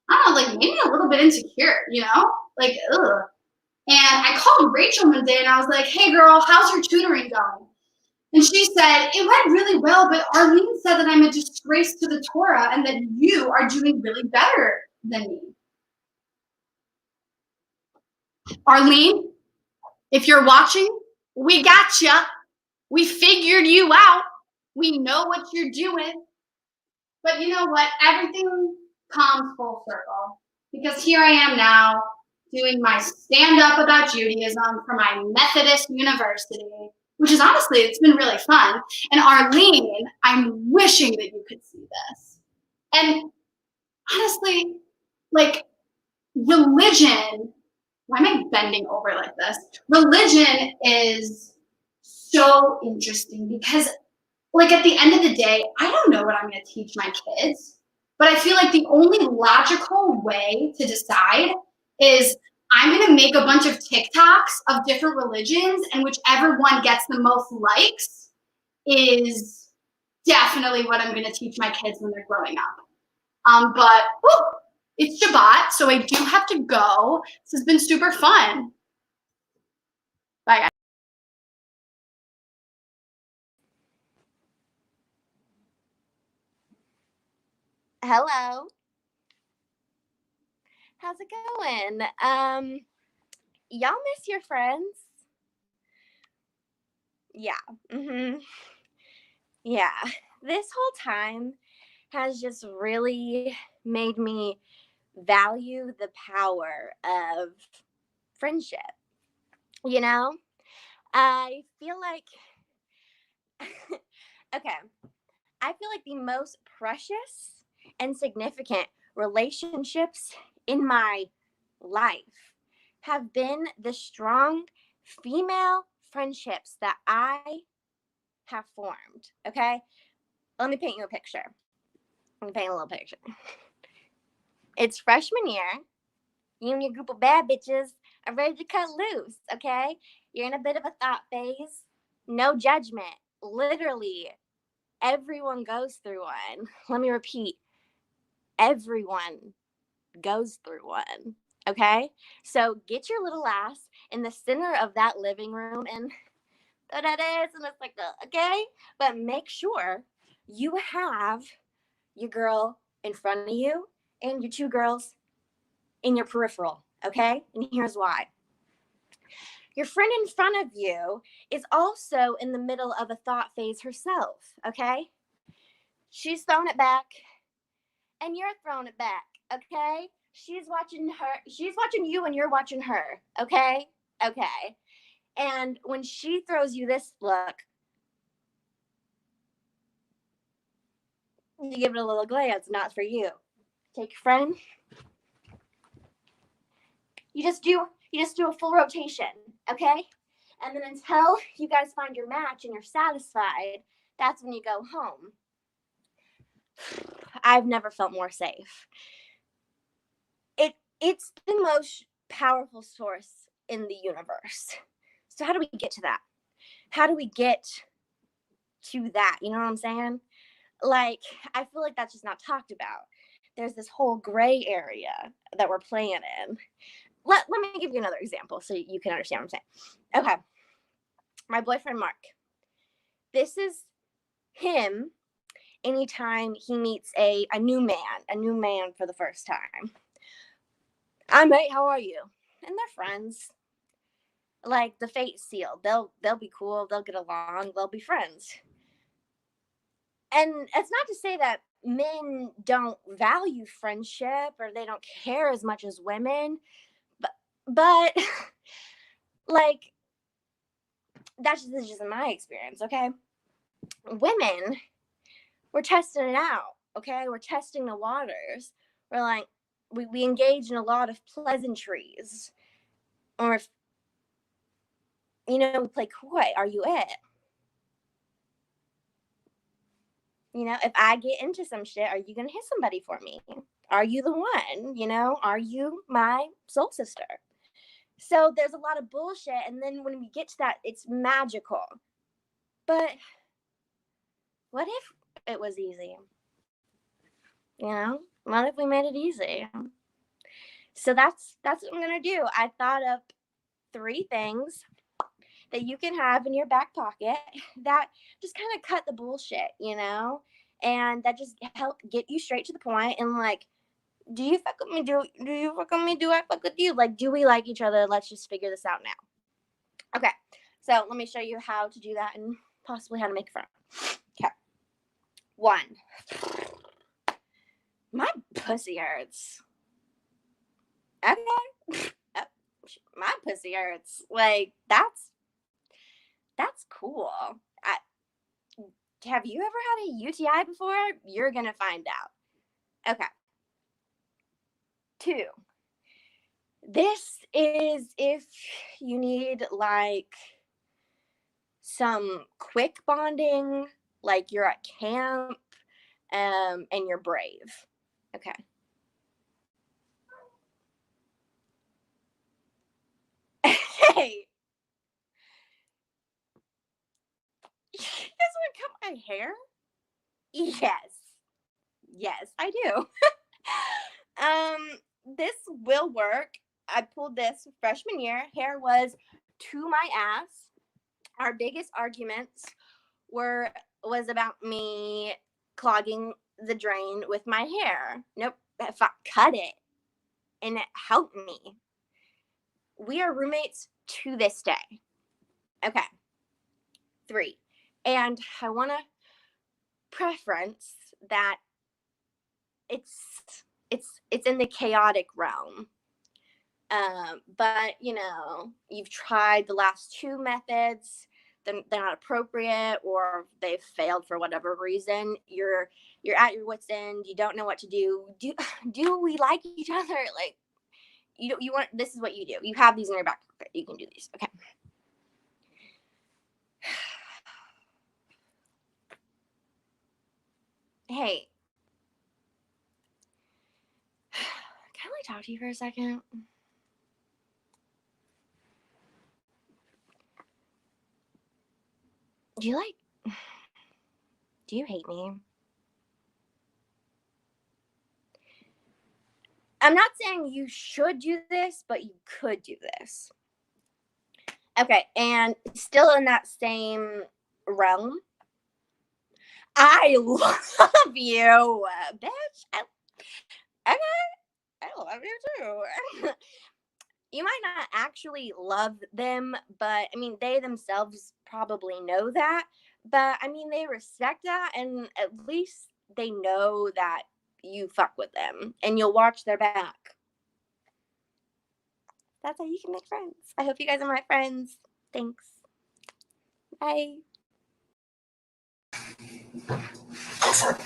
I don't know, like made me a little bit insecure, you know? Like, ugh. And I called Rachel one day and I was like, hey girl, how's your tutoring going? And she said, it went really well, but Arlene said that I'm a disgrace to the Torah and that you are doing really better than me. Arlene, if you're watching, we got ya. We figured you out. We know what you're doing. But you know what? Everything comes full circle because here I am now doing my stand-up about Judaism for my Methodist University, which is honestly, it's been really fun. And Arlene, I'm wishing that you could see this. And honestly, like religion, why am I bending over like this? Religion is so interesting because like at the end of the day, I don't know what I'm going to teach my kids. But I feel like the only logical way to decide is I'm going to make a bunch of TikToks of different religions, and whichever one gets the most likes is definitely what I'm going to teach my kids when they're growing up. But It's Shabbat, so I do have to go. This has been super fun. Bye, guys. Hello. How's it going? Y'all miss your friends? Yeah. Yeah. This whole time has just really made me value the power of friendship. You know? I feel like okay. I feel like the most precious and significant relationships in my life have been the strong female friendships that I have formed. Okay. Let me paint you a picture. Let me paint a little picture. It's freshman year. You and your group of bad bitches are ready to cut loose. Okay. You're in a bit of a thought phase. No judgment. Literally, everyone goes through one. Let me repeat. Everyone goes through one. Okay? So get your little ass in the center of that living room and that is, and it's like, okay? But make sure you have your girl in front of you and your two girls in your peripheral. Okay? And here's why. Your friend in front of you is also in the middle of a thought phase herself. Okay? She's throwing it back and you're throwing it back. Okay? She's watching you and you're watching her. Okay? Okay. And when she throws you this look, you give it a little glance, not for you. Take your friend. You just do a full rotation, okay? And then until you guys find your match and you're satisfied, that's when you go home. I've never felt more safe. It's the most powerful source in the universe. So how do we get to that? How do we get to that? You know what I'm saying? Like, I feel like that's just not talked about. There's this whole gray area that we're playing in. Let me give you another example so you can understand what I'm saying. Okay. My boyfriend, Mark. This is him anytime he meets a new man for the first time. Hi, mate, how are you? And they're friends. Like the fate seal. They'll be cool, they'll get along, they'll be friends. And it's not to say that men don't value friendship or they don't care as much as women, but like that's just in my experience, okay? Women, we're testing it out, okay? We're testing the waters. We're like, we engage in a lot of pleasantries. Or, we play coy. Are you it? If I get into some shit, are you going to hit somebody for me? Are you the one? Are you my soul sister? So there's a lot of bullshit. And then when we get to that, it's magical. But what if it was easy? What if we made it easy? So that's what I'm going to do. I thought of 3 things that you can have in your back pocket that just kind of cut the bullshit, and that just help get you straight to the point. And like, do you fuck with me? Do you fuck with me? Do I fuck with you? Like, do we like each other? Let's just figure this out now. Okay, so let me show you how to do that and possibly how to make a friend. Okay. 1. My pussy hurts. Okay. My pussy hurts. Like, that's cool. Have you ever had a UTI before? You're going to find out. Okay. 2. This is if you need like some quick bonding, like you're at camp and you're brave. Okay. Hey. You guys want to cut my hair? Yes. Yes, I do. This will work. I pulled this freshman year. Hair was to my ass. Our biggest arguments was about me clogging the drain with my hair. Nope, if I cut it and it helped me. We are roommates to this day. Okay. 3. And I want to preference that it's in the chaotic realm. But you've tried the last 2 methods, they're not appropriate, or they've failed for whatever reason. You're at your wit's end. You don't know what to do. Do we like each other? Like, you want, this is what you do. You have these in your back pocket. You can do these. Okay. Hey, can I talk to you for a second? Do you hate me? I'm not saying you should do this, but you could do this. Okay, and still in that same realm, I love you, bitch. I love you too. You might not actually love them, but I mean, they themselves probably know that. But I mean, they respect that, and at least they know that you fuck with them and you'll watch their back. That's how you can make friends. I hope you guys are my friends. Thanks. Bye. Go for it.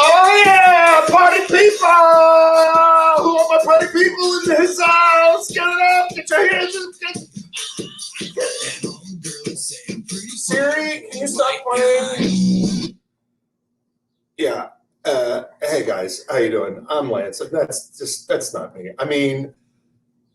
Oh yeah, party people! Who are my party people in this house? Get it up! Get your hands up! Siri, can you stop playing? Yeah. Hey guys, how you doing? I'm Lance. That's not me. I mean,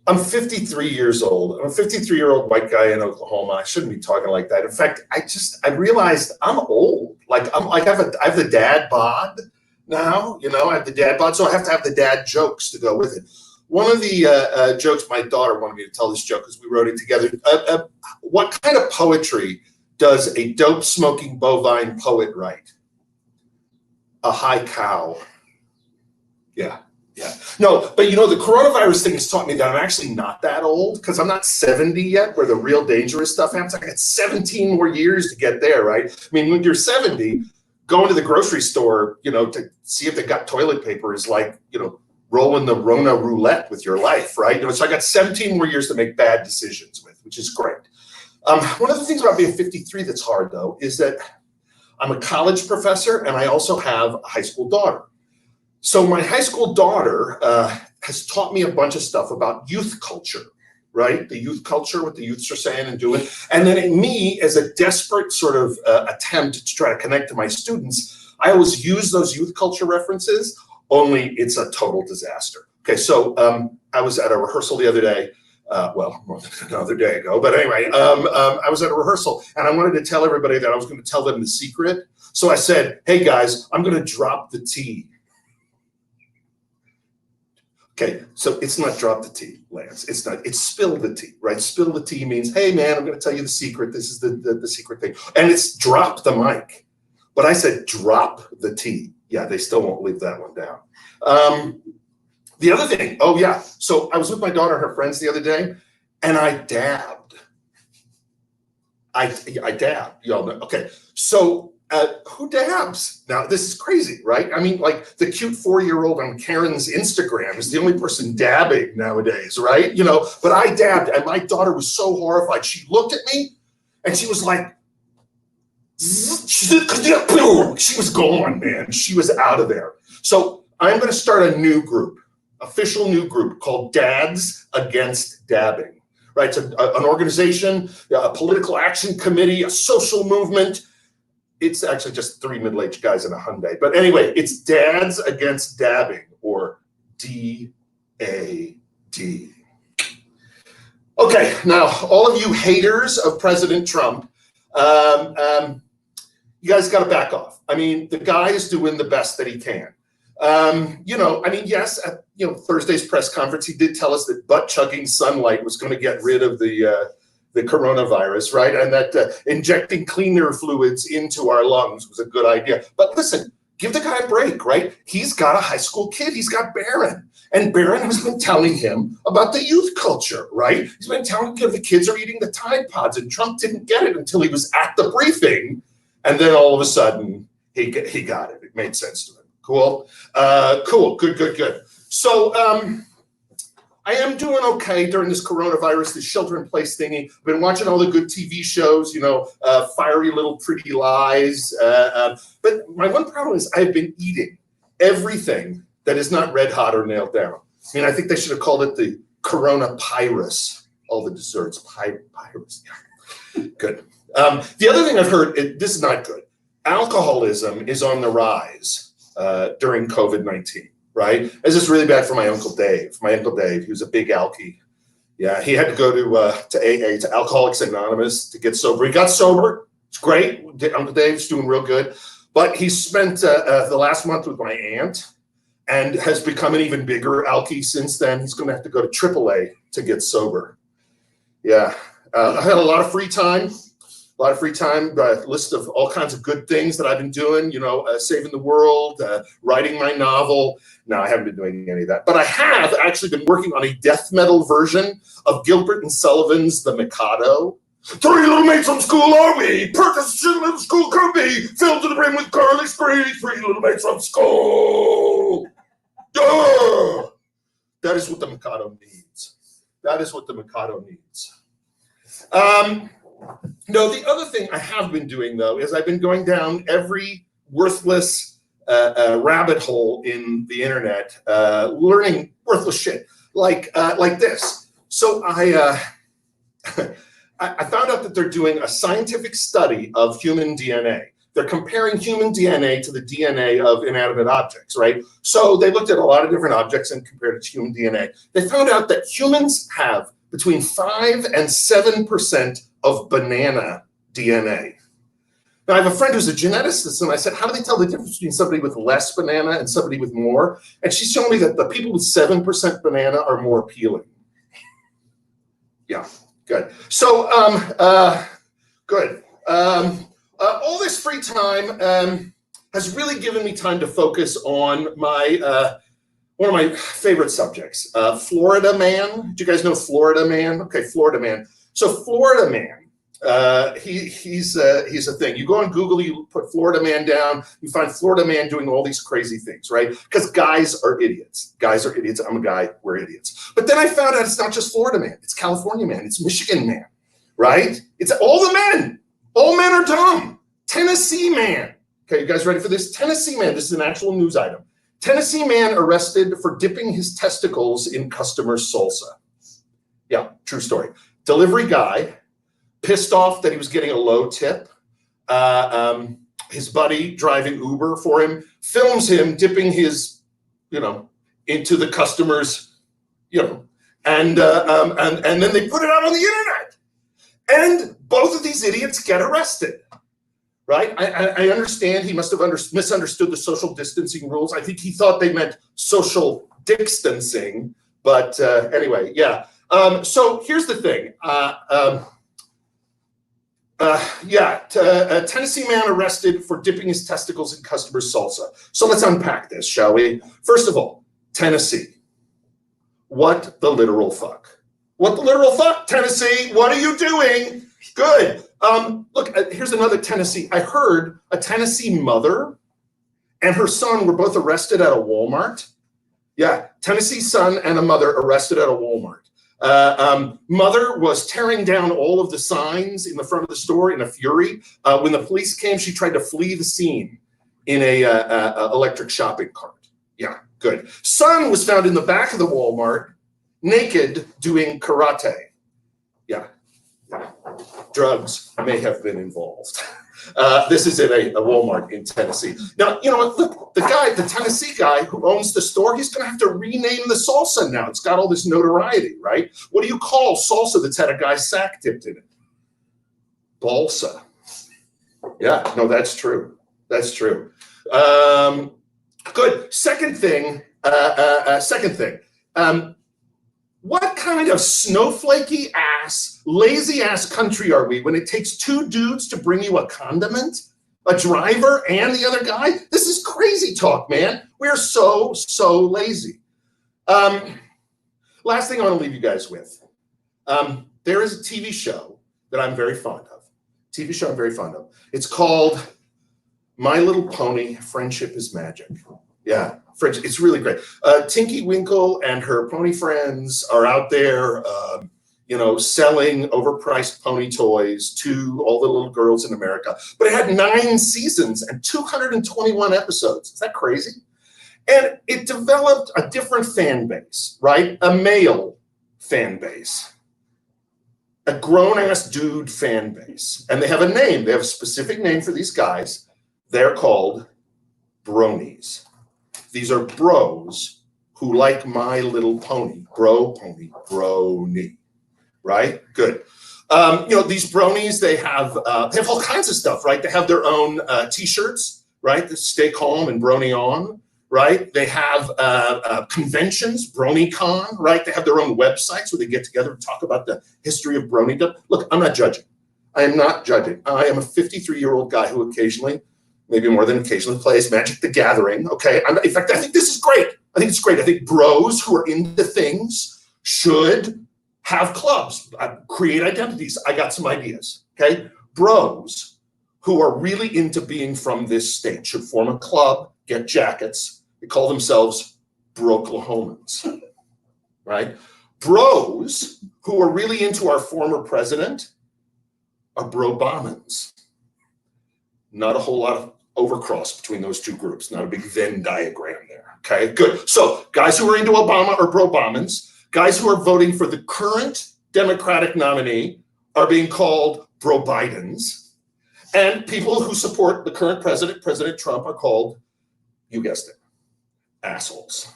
I'm 53 years old. I'm a 53-year-old white guy in Oklahoma. I shouldn't be talking like that. In fact, I realized I'm old. I have the dad bod now. I have the dad bod, so I have to have the dad jokes to go with it. One of the jokes, my daughter wanted me to tell this joke because we wrote it together. What kind of poetry does a dope-smoking bovine poet write? A high cow. Yeah. No, but the coronavirus thing has taught me that I'm actually not that old because I'm not 70 yet, where the real dangerous stuff happens. I got 17 more years to get there, right? I mean, when you're 70, going to the grocery store, to see if they got toilet paper is like, rolling the Rona roulette with your life, right? So I got 17 more years to make bad decisions with, which is great. One of the things about being 53 that's hard, though, is that I'm a college professor and I also have a high school daughter. So my high school daughter has taught me a bunch of stuff about youth culture, right? The youth culture, what the youths are saying and doing. And then me, as a desperate sort of attempt to try to connect to my students, I always use those youth culture references, only it's a total disaster. Okay, so I was at a rehearsal the other day. More than another day ago, but anyway, I was at a rehearsal and I wanted to tell everybody that I was going to tell them the secret. So I said, hey guys, I'm going to drop the T. Okay, so it's not drop the tea, Lance. It's not. It's spill the tea, right? Spill the tea means, hey, man, I'm going to tell you the secret. This is the secret thing. And it's drop the mic. But I said drop the tea. Yeah, they still won't leave that one down. The other thing, oh, yeah. So I was with my daughter and her friends the other day, and I dabbed. I dabbed. Y'all know. Okay, so who dabs? Now, this is crazy, right? I mean, like the cute 4-year-old on Karen's Instagram is the only person dabbing nowadays, right? But I dabbed, and my daughter was so horrified. She looked at me, and she was like, she was gone, man. She was out of there. So I'm going to start a new group, official new group called Dads Against Dabbing, right? It's an organization, a political action committee, a social movement. It's actually just 3 middle-aged guys in a Hyundai. But anyway, it's Dads Against Dabbing, or DAD. Okay, now all of you haters of President Trump, you guys got to back off. I mean, the guy is doing the best that he can. You know, I mean, yes, at Thursday's press conference, he did tell us that butt-chugging sunlight was going to get rid of the coronavirus, right? And that injecting cleaner fluids into our lungs was a good idea. But listen, give the guy a break, right? He's got a high school kid. He's got Barron. And Barron has been telling him about the youth culture, right? He's been telling him the kids are eating the Tide Pods, and Trump didn't get it until he was at the briefing. And then all of a sudden, he got it. It made sense to him. Cool. Cool. Good. So I am doing okay during this coronavirus, this shelter-in-place thingy. I've been watching all the good TV shows, Fiery Little Pretty Lies. But my one problem is I've been eating everything that is not red hot or nailed down. I mean, I think they should have called it the Corona Pyrus. All the desserts, Pyrus. Yeah. Good. The other thing I've heard, this is not good. Alcoholism is on the rise during COVID-19, right? This is really bad for my Uncle Dave. My Uncle Dave, he was a big alkie. Yeah, he had to go to AA, to Alcoholics Anonymous, to get sober. He got sober. It's great. Uncle Dave's doing real good. But he spent the last month with my aunt and has become an even bigger alkie since then. He's going to have to go to AAA to get sober. Yeah, I had a lot of free time. List of all kinds of good things that I've been doing, saving the world, writing my novel. No, I haven't been doing any of that. But I have actually been working on a death metal version of Gilbert and Sullivan's The Mikado. 3 little mates from school are we? Perkins little school could be. Filled to the brim with curly spree. 3 little mates from school. Duh! That is what the Mikado needs. No, the other thing I have been doing, though, is I've been going down every worthless rabbit hole in the internet, learning worthless shit like this. So I found out that they're doing a scientific study of human DNA. They're comparing human DNA to the DNA of inanimate objects, right? So they looked at a lot of different objects and compared it to human DNA. They found out that humans have between 5 and 7% of banana DNA. Now, I have a friend who's a geneticist, and I said, how do they tell the difference between somebody with less banana and somebody with more? And she's showing me that the people with 7% banana are more appealing. Yeah, good. So, good. All this free time has really given me time to focus on my one of my favorite subjects, Florida Man. Do you guys know Florida Man? Okay, Florida Man. So Florida Man, he's a thing. You go on Google, you put Florida Man down, you find Florida Man doing all these crazy things, right? Because guys are idiots. I'm a guy, we're idiots. But then I found out it's not just Florida Man, it's California Man, it's Michigan Man, right? It's all the men. All men are dumb. Tennessee Man. Okay, you guys ready for this? Tennessee Man, this is an actual news item. Tennessee man arrested for dipping his testicles in customer salsa. Yeah, true story. Delivery guy, pissed off that he was getting a low tip. His buddy driving Uber for him films him dipping his, into the customer's, and then they put it out on the internet. And both of these idiots get arrested. Right? I understand he must have misunderstood the social distancing rules. I think he thought they meant social distancing. But anyway, yeah. So here's the thing. Tennessee man arrested for dipping his testicles in customer's salsa. So let's unpack this, shall we? First of all, Tennessee. What the literal fuck? What the literal fuck, Tennessee? What are you doing? Good. Look, here's another Tennessee. I heard a Tennessee mother and her son were both arrested at a Walmart. Yeah, Tennessee son and a mother arrested at a Walmart. Mother was tearing down all of the signs in the front of the store in a fury. When the police came, she tried to flee the scene in a electric shopping cart. Yeah, good. Son was found in the back of the Walmart, naked, doing karate. Yeah. Drugs may have been involved. This is in a Walmart in Tennessee. Now, look, the Tennessee guy who owns the store, he's going to have to rename the salsa now. It's got all this notoriety, right? What do you call salsa that's had a guy's sack dipped in it? Balsa. Yeah, no, that's true. That's true. Good. Second thing. What kind of snowflakey ass, lazy ass country are we when it takes two dudes to bring you a condiment, a driver and the other guy? This is crazy talk, man. We're so lazy. Last thing I want to leave you guys with. There is a TV show that I'm very fond of. It's called My Little Pony, Friendship is Magic. Yeah, friendship. It's really great. Tinky Winkle and her pony friends are out there, selling overpriced pony toys to all the little girls in America. But it had 9 seasons and 221 episodes. Is that crazy? And it developed a different fan base, right? A male fan base. A grown-ass dude fan base. And they have a name. They have a specific name for these guys. They're called bronies. These are bros who like My Little Pony. Bro, pony, brony. Right? Good. These bronies, they have all kinds of stuff, right? They have their own T-shirts, right? The Stay Calm and Brony On, right? They have conventions, BronyCon, right? They have their own websites where they get together and talk about the history of broniedom. Look, I'm not judging. I am not judging. I am a 53-year-old guy who occasionally, maybe more than occasionally, plays Magic the Gathering, okay? In fact, I think this is great. I think it's great. I think bros who are into things should have clubs, create identities. I got some ideas, okay? Bros who are really into being from this state should form a club, get jackets. They call themselves Brooklahomans, right? Bros who are really into our former president are Brobamans. Not a whole lot of overcross between those two groups, not a big Venn diagram there, okay? Good. So guys who are into Obama are Brobamans. Guys who are voting for the current Democratic nominee are being called Bro-Bidens. And people who support the current president, President Trump, are called, you guessed it, assholes.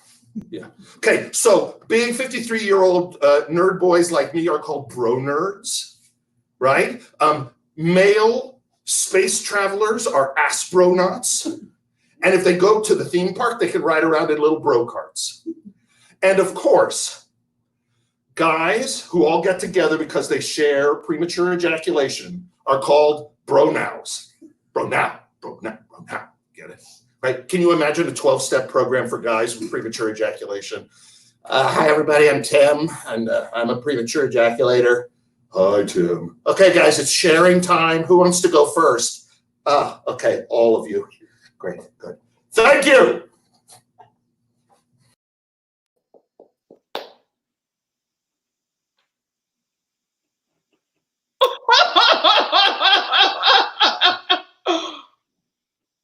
Yeah. Okay, so big 53-year-old nerd boys like me are called bro-nerds, right? Male space travelers are astronauts. And if they go to the theme park, they can ride around in little bro carts. And of course, guys who all get together because they share premature ejaculation are called bro-nows. Bro-now. Get it? Right? Can you imagine a 12-step program for guys with premature ejaculation? Hi, everybody. I'm Tim, and I'm a premature ejaculator. Hi, Tim. Okay, guys, it's sharing time. Who wants to go first? Okay, all of you. Great, good. Thank you.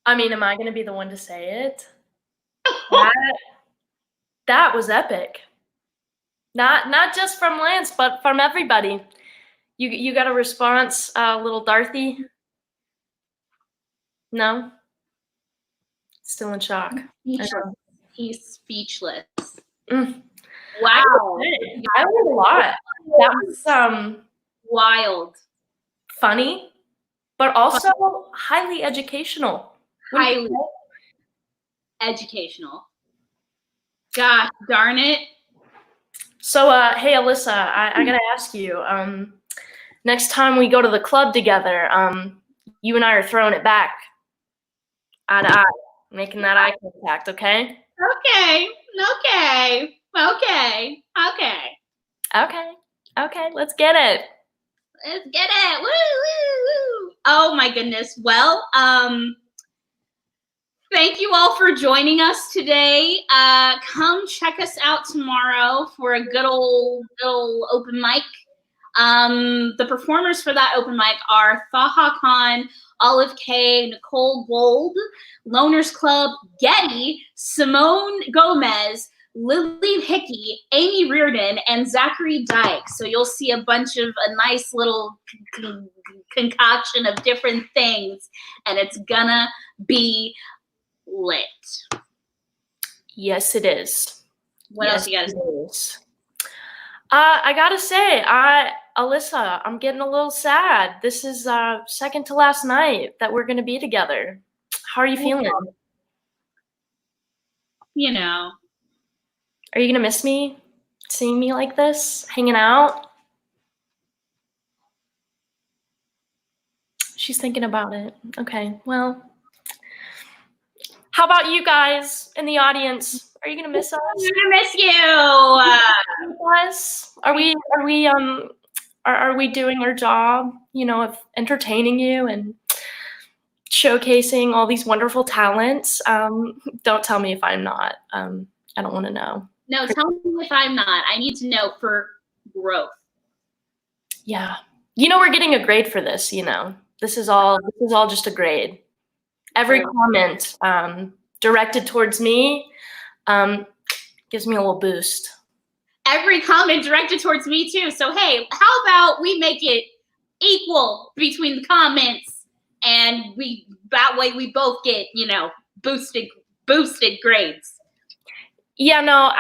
I mean, am I going to be the one to say it? That was epic. Not just from Lance, but from everybody. You got a response, little Dorothy? No? Still in shock. Speechless. He's speechless. Mm. Wow. I learned a lot. That was Wild. funny, but also highly educational. Highly educational. Gosh darn it. So, hey, Alyssa, I gotta ask you, next time we go to the club together, you and I are throwing it back. Eye to eye, making that eye contact, okay? Okay, let's get it. Let's get it. Woo, woo, woo. Oh my goodness. Well, thank you all for joining us today. Come check us out tomorrow for a good old open mic. The performers for that open mic are Thaha Khan, Olive K, Nicole Gold, Loners Club, Getty, Simone Gomez, Lily Hickey, Amy Reardon, and Zachary Dyke. So you'll see a bunch of a nice little concoction of different things, and it's gonna be lit. Yes, it is. What else you gotta say? I gotta say, Alyssa, I'm getting a little sad. This is second to last night that we're gonna be together. How are you feeling? You know. Are you gonna miss me? Seeing me like this? Hanging out? She's thinking about it. Okay, well. How about you guys in the audience? Are you gonna miss us? I'm gonna miss you. Us? Are we doing our job, you know, of entertaining you and showcasing all these wonderful talents? Don't tell me if I'm not. I don't want to know. No, tell me if I'm not. I need to know for growth. Yeah. You know, we're getting a grade for this, you know. This is all just a grade. Every comment directed towards me gives me a little boost. Every comment directed towards me too. So hey, how about we make it equal between the comments, and that way we both get, you know, boosted grades. Yeah, no,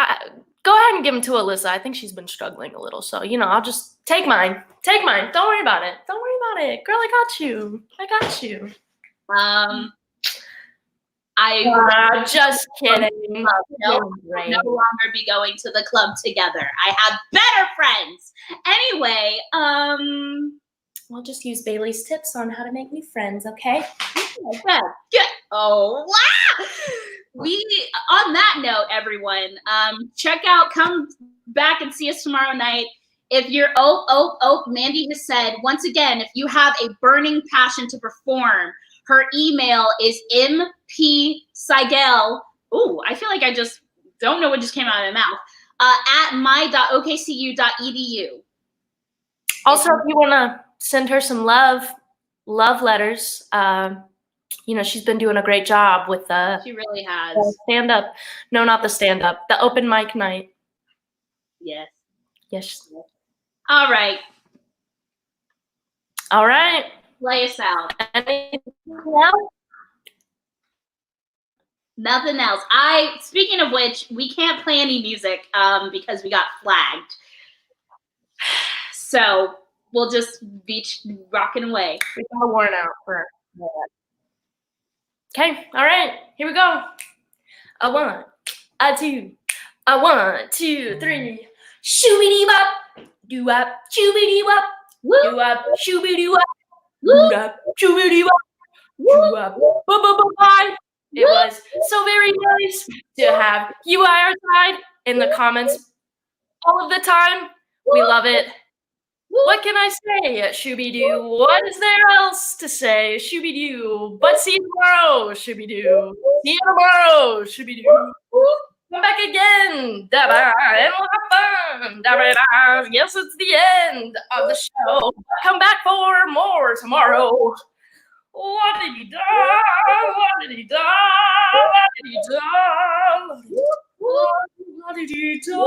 go ahead and give them to Alyssa. I think she's been struggling a little, so you know, I'll just take mine. Take mine. Don't worry about it. Don't worry about it, girl. I got you. I got you. Just kidding. No longer be going to the club together. I have better friends. Anyway, we'll just use Bailey's tips on how to make new friends, okay? Good. Oh, wow. On that note, everyone, come back and see us tomorrow night. If you're, Mandy has said, once again, if you have a burning passion to perform, her email is mpseigel. Ooh, I feel like I just don't know what just came out of my mouth. At my.okcu.edu. Also, if you want to send her some love letters, you know, she's been doing a great job with she really has. stand-up. No, not the stand-up. The open mic night. Yes. Yes. All right. All right. Play us out. Anything else? Nothing else. Speaking of which, we can't play any music because we got flagged. So we'll just be rocking away. We got worn out for that. Okay, all right, here we go. A 1, a 2, a 1, 2, 3. Shoo-be-dee-wop, doo-wop, shoo-be-dee-wop, doo-wop, shoo-be-dee-wop, doo-wop, shoo-be-dee-wop, doo-wop, bye-bye-bye-bye. It was so very nice to have you by our side in the comments all of the time. We love it. What can I say? Shooby-doo. What is there else to say? Shooby-doo. But see you tomorrow. Shooby-doo. See you tomorrow. Shooby-doo. Come back again. Da-da. And we'll have fun. Da-da-da. Yes, it's the end of the show. Come back for more tomorrow. La-di-da. La-di-da. La-di-da. La-di-da. La-di-da.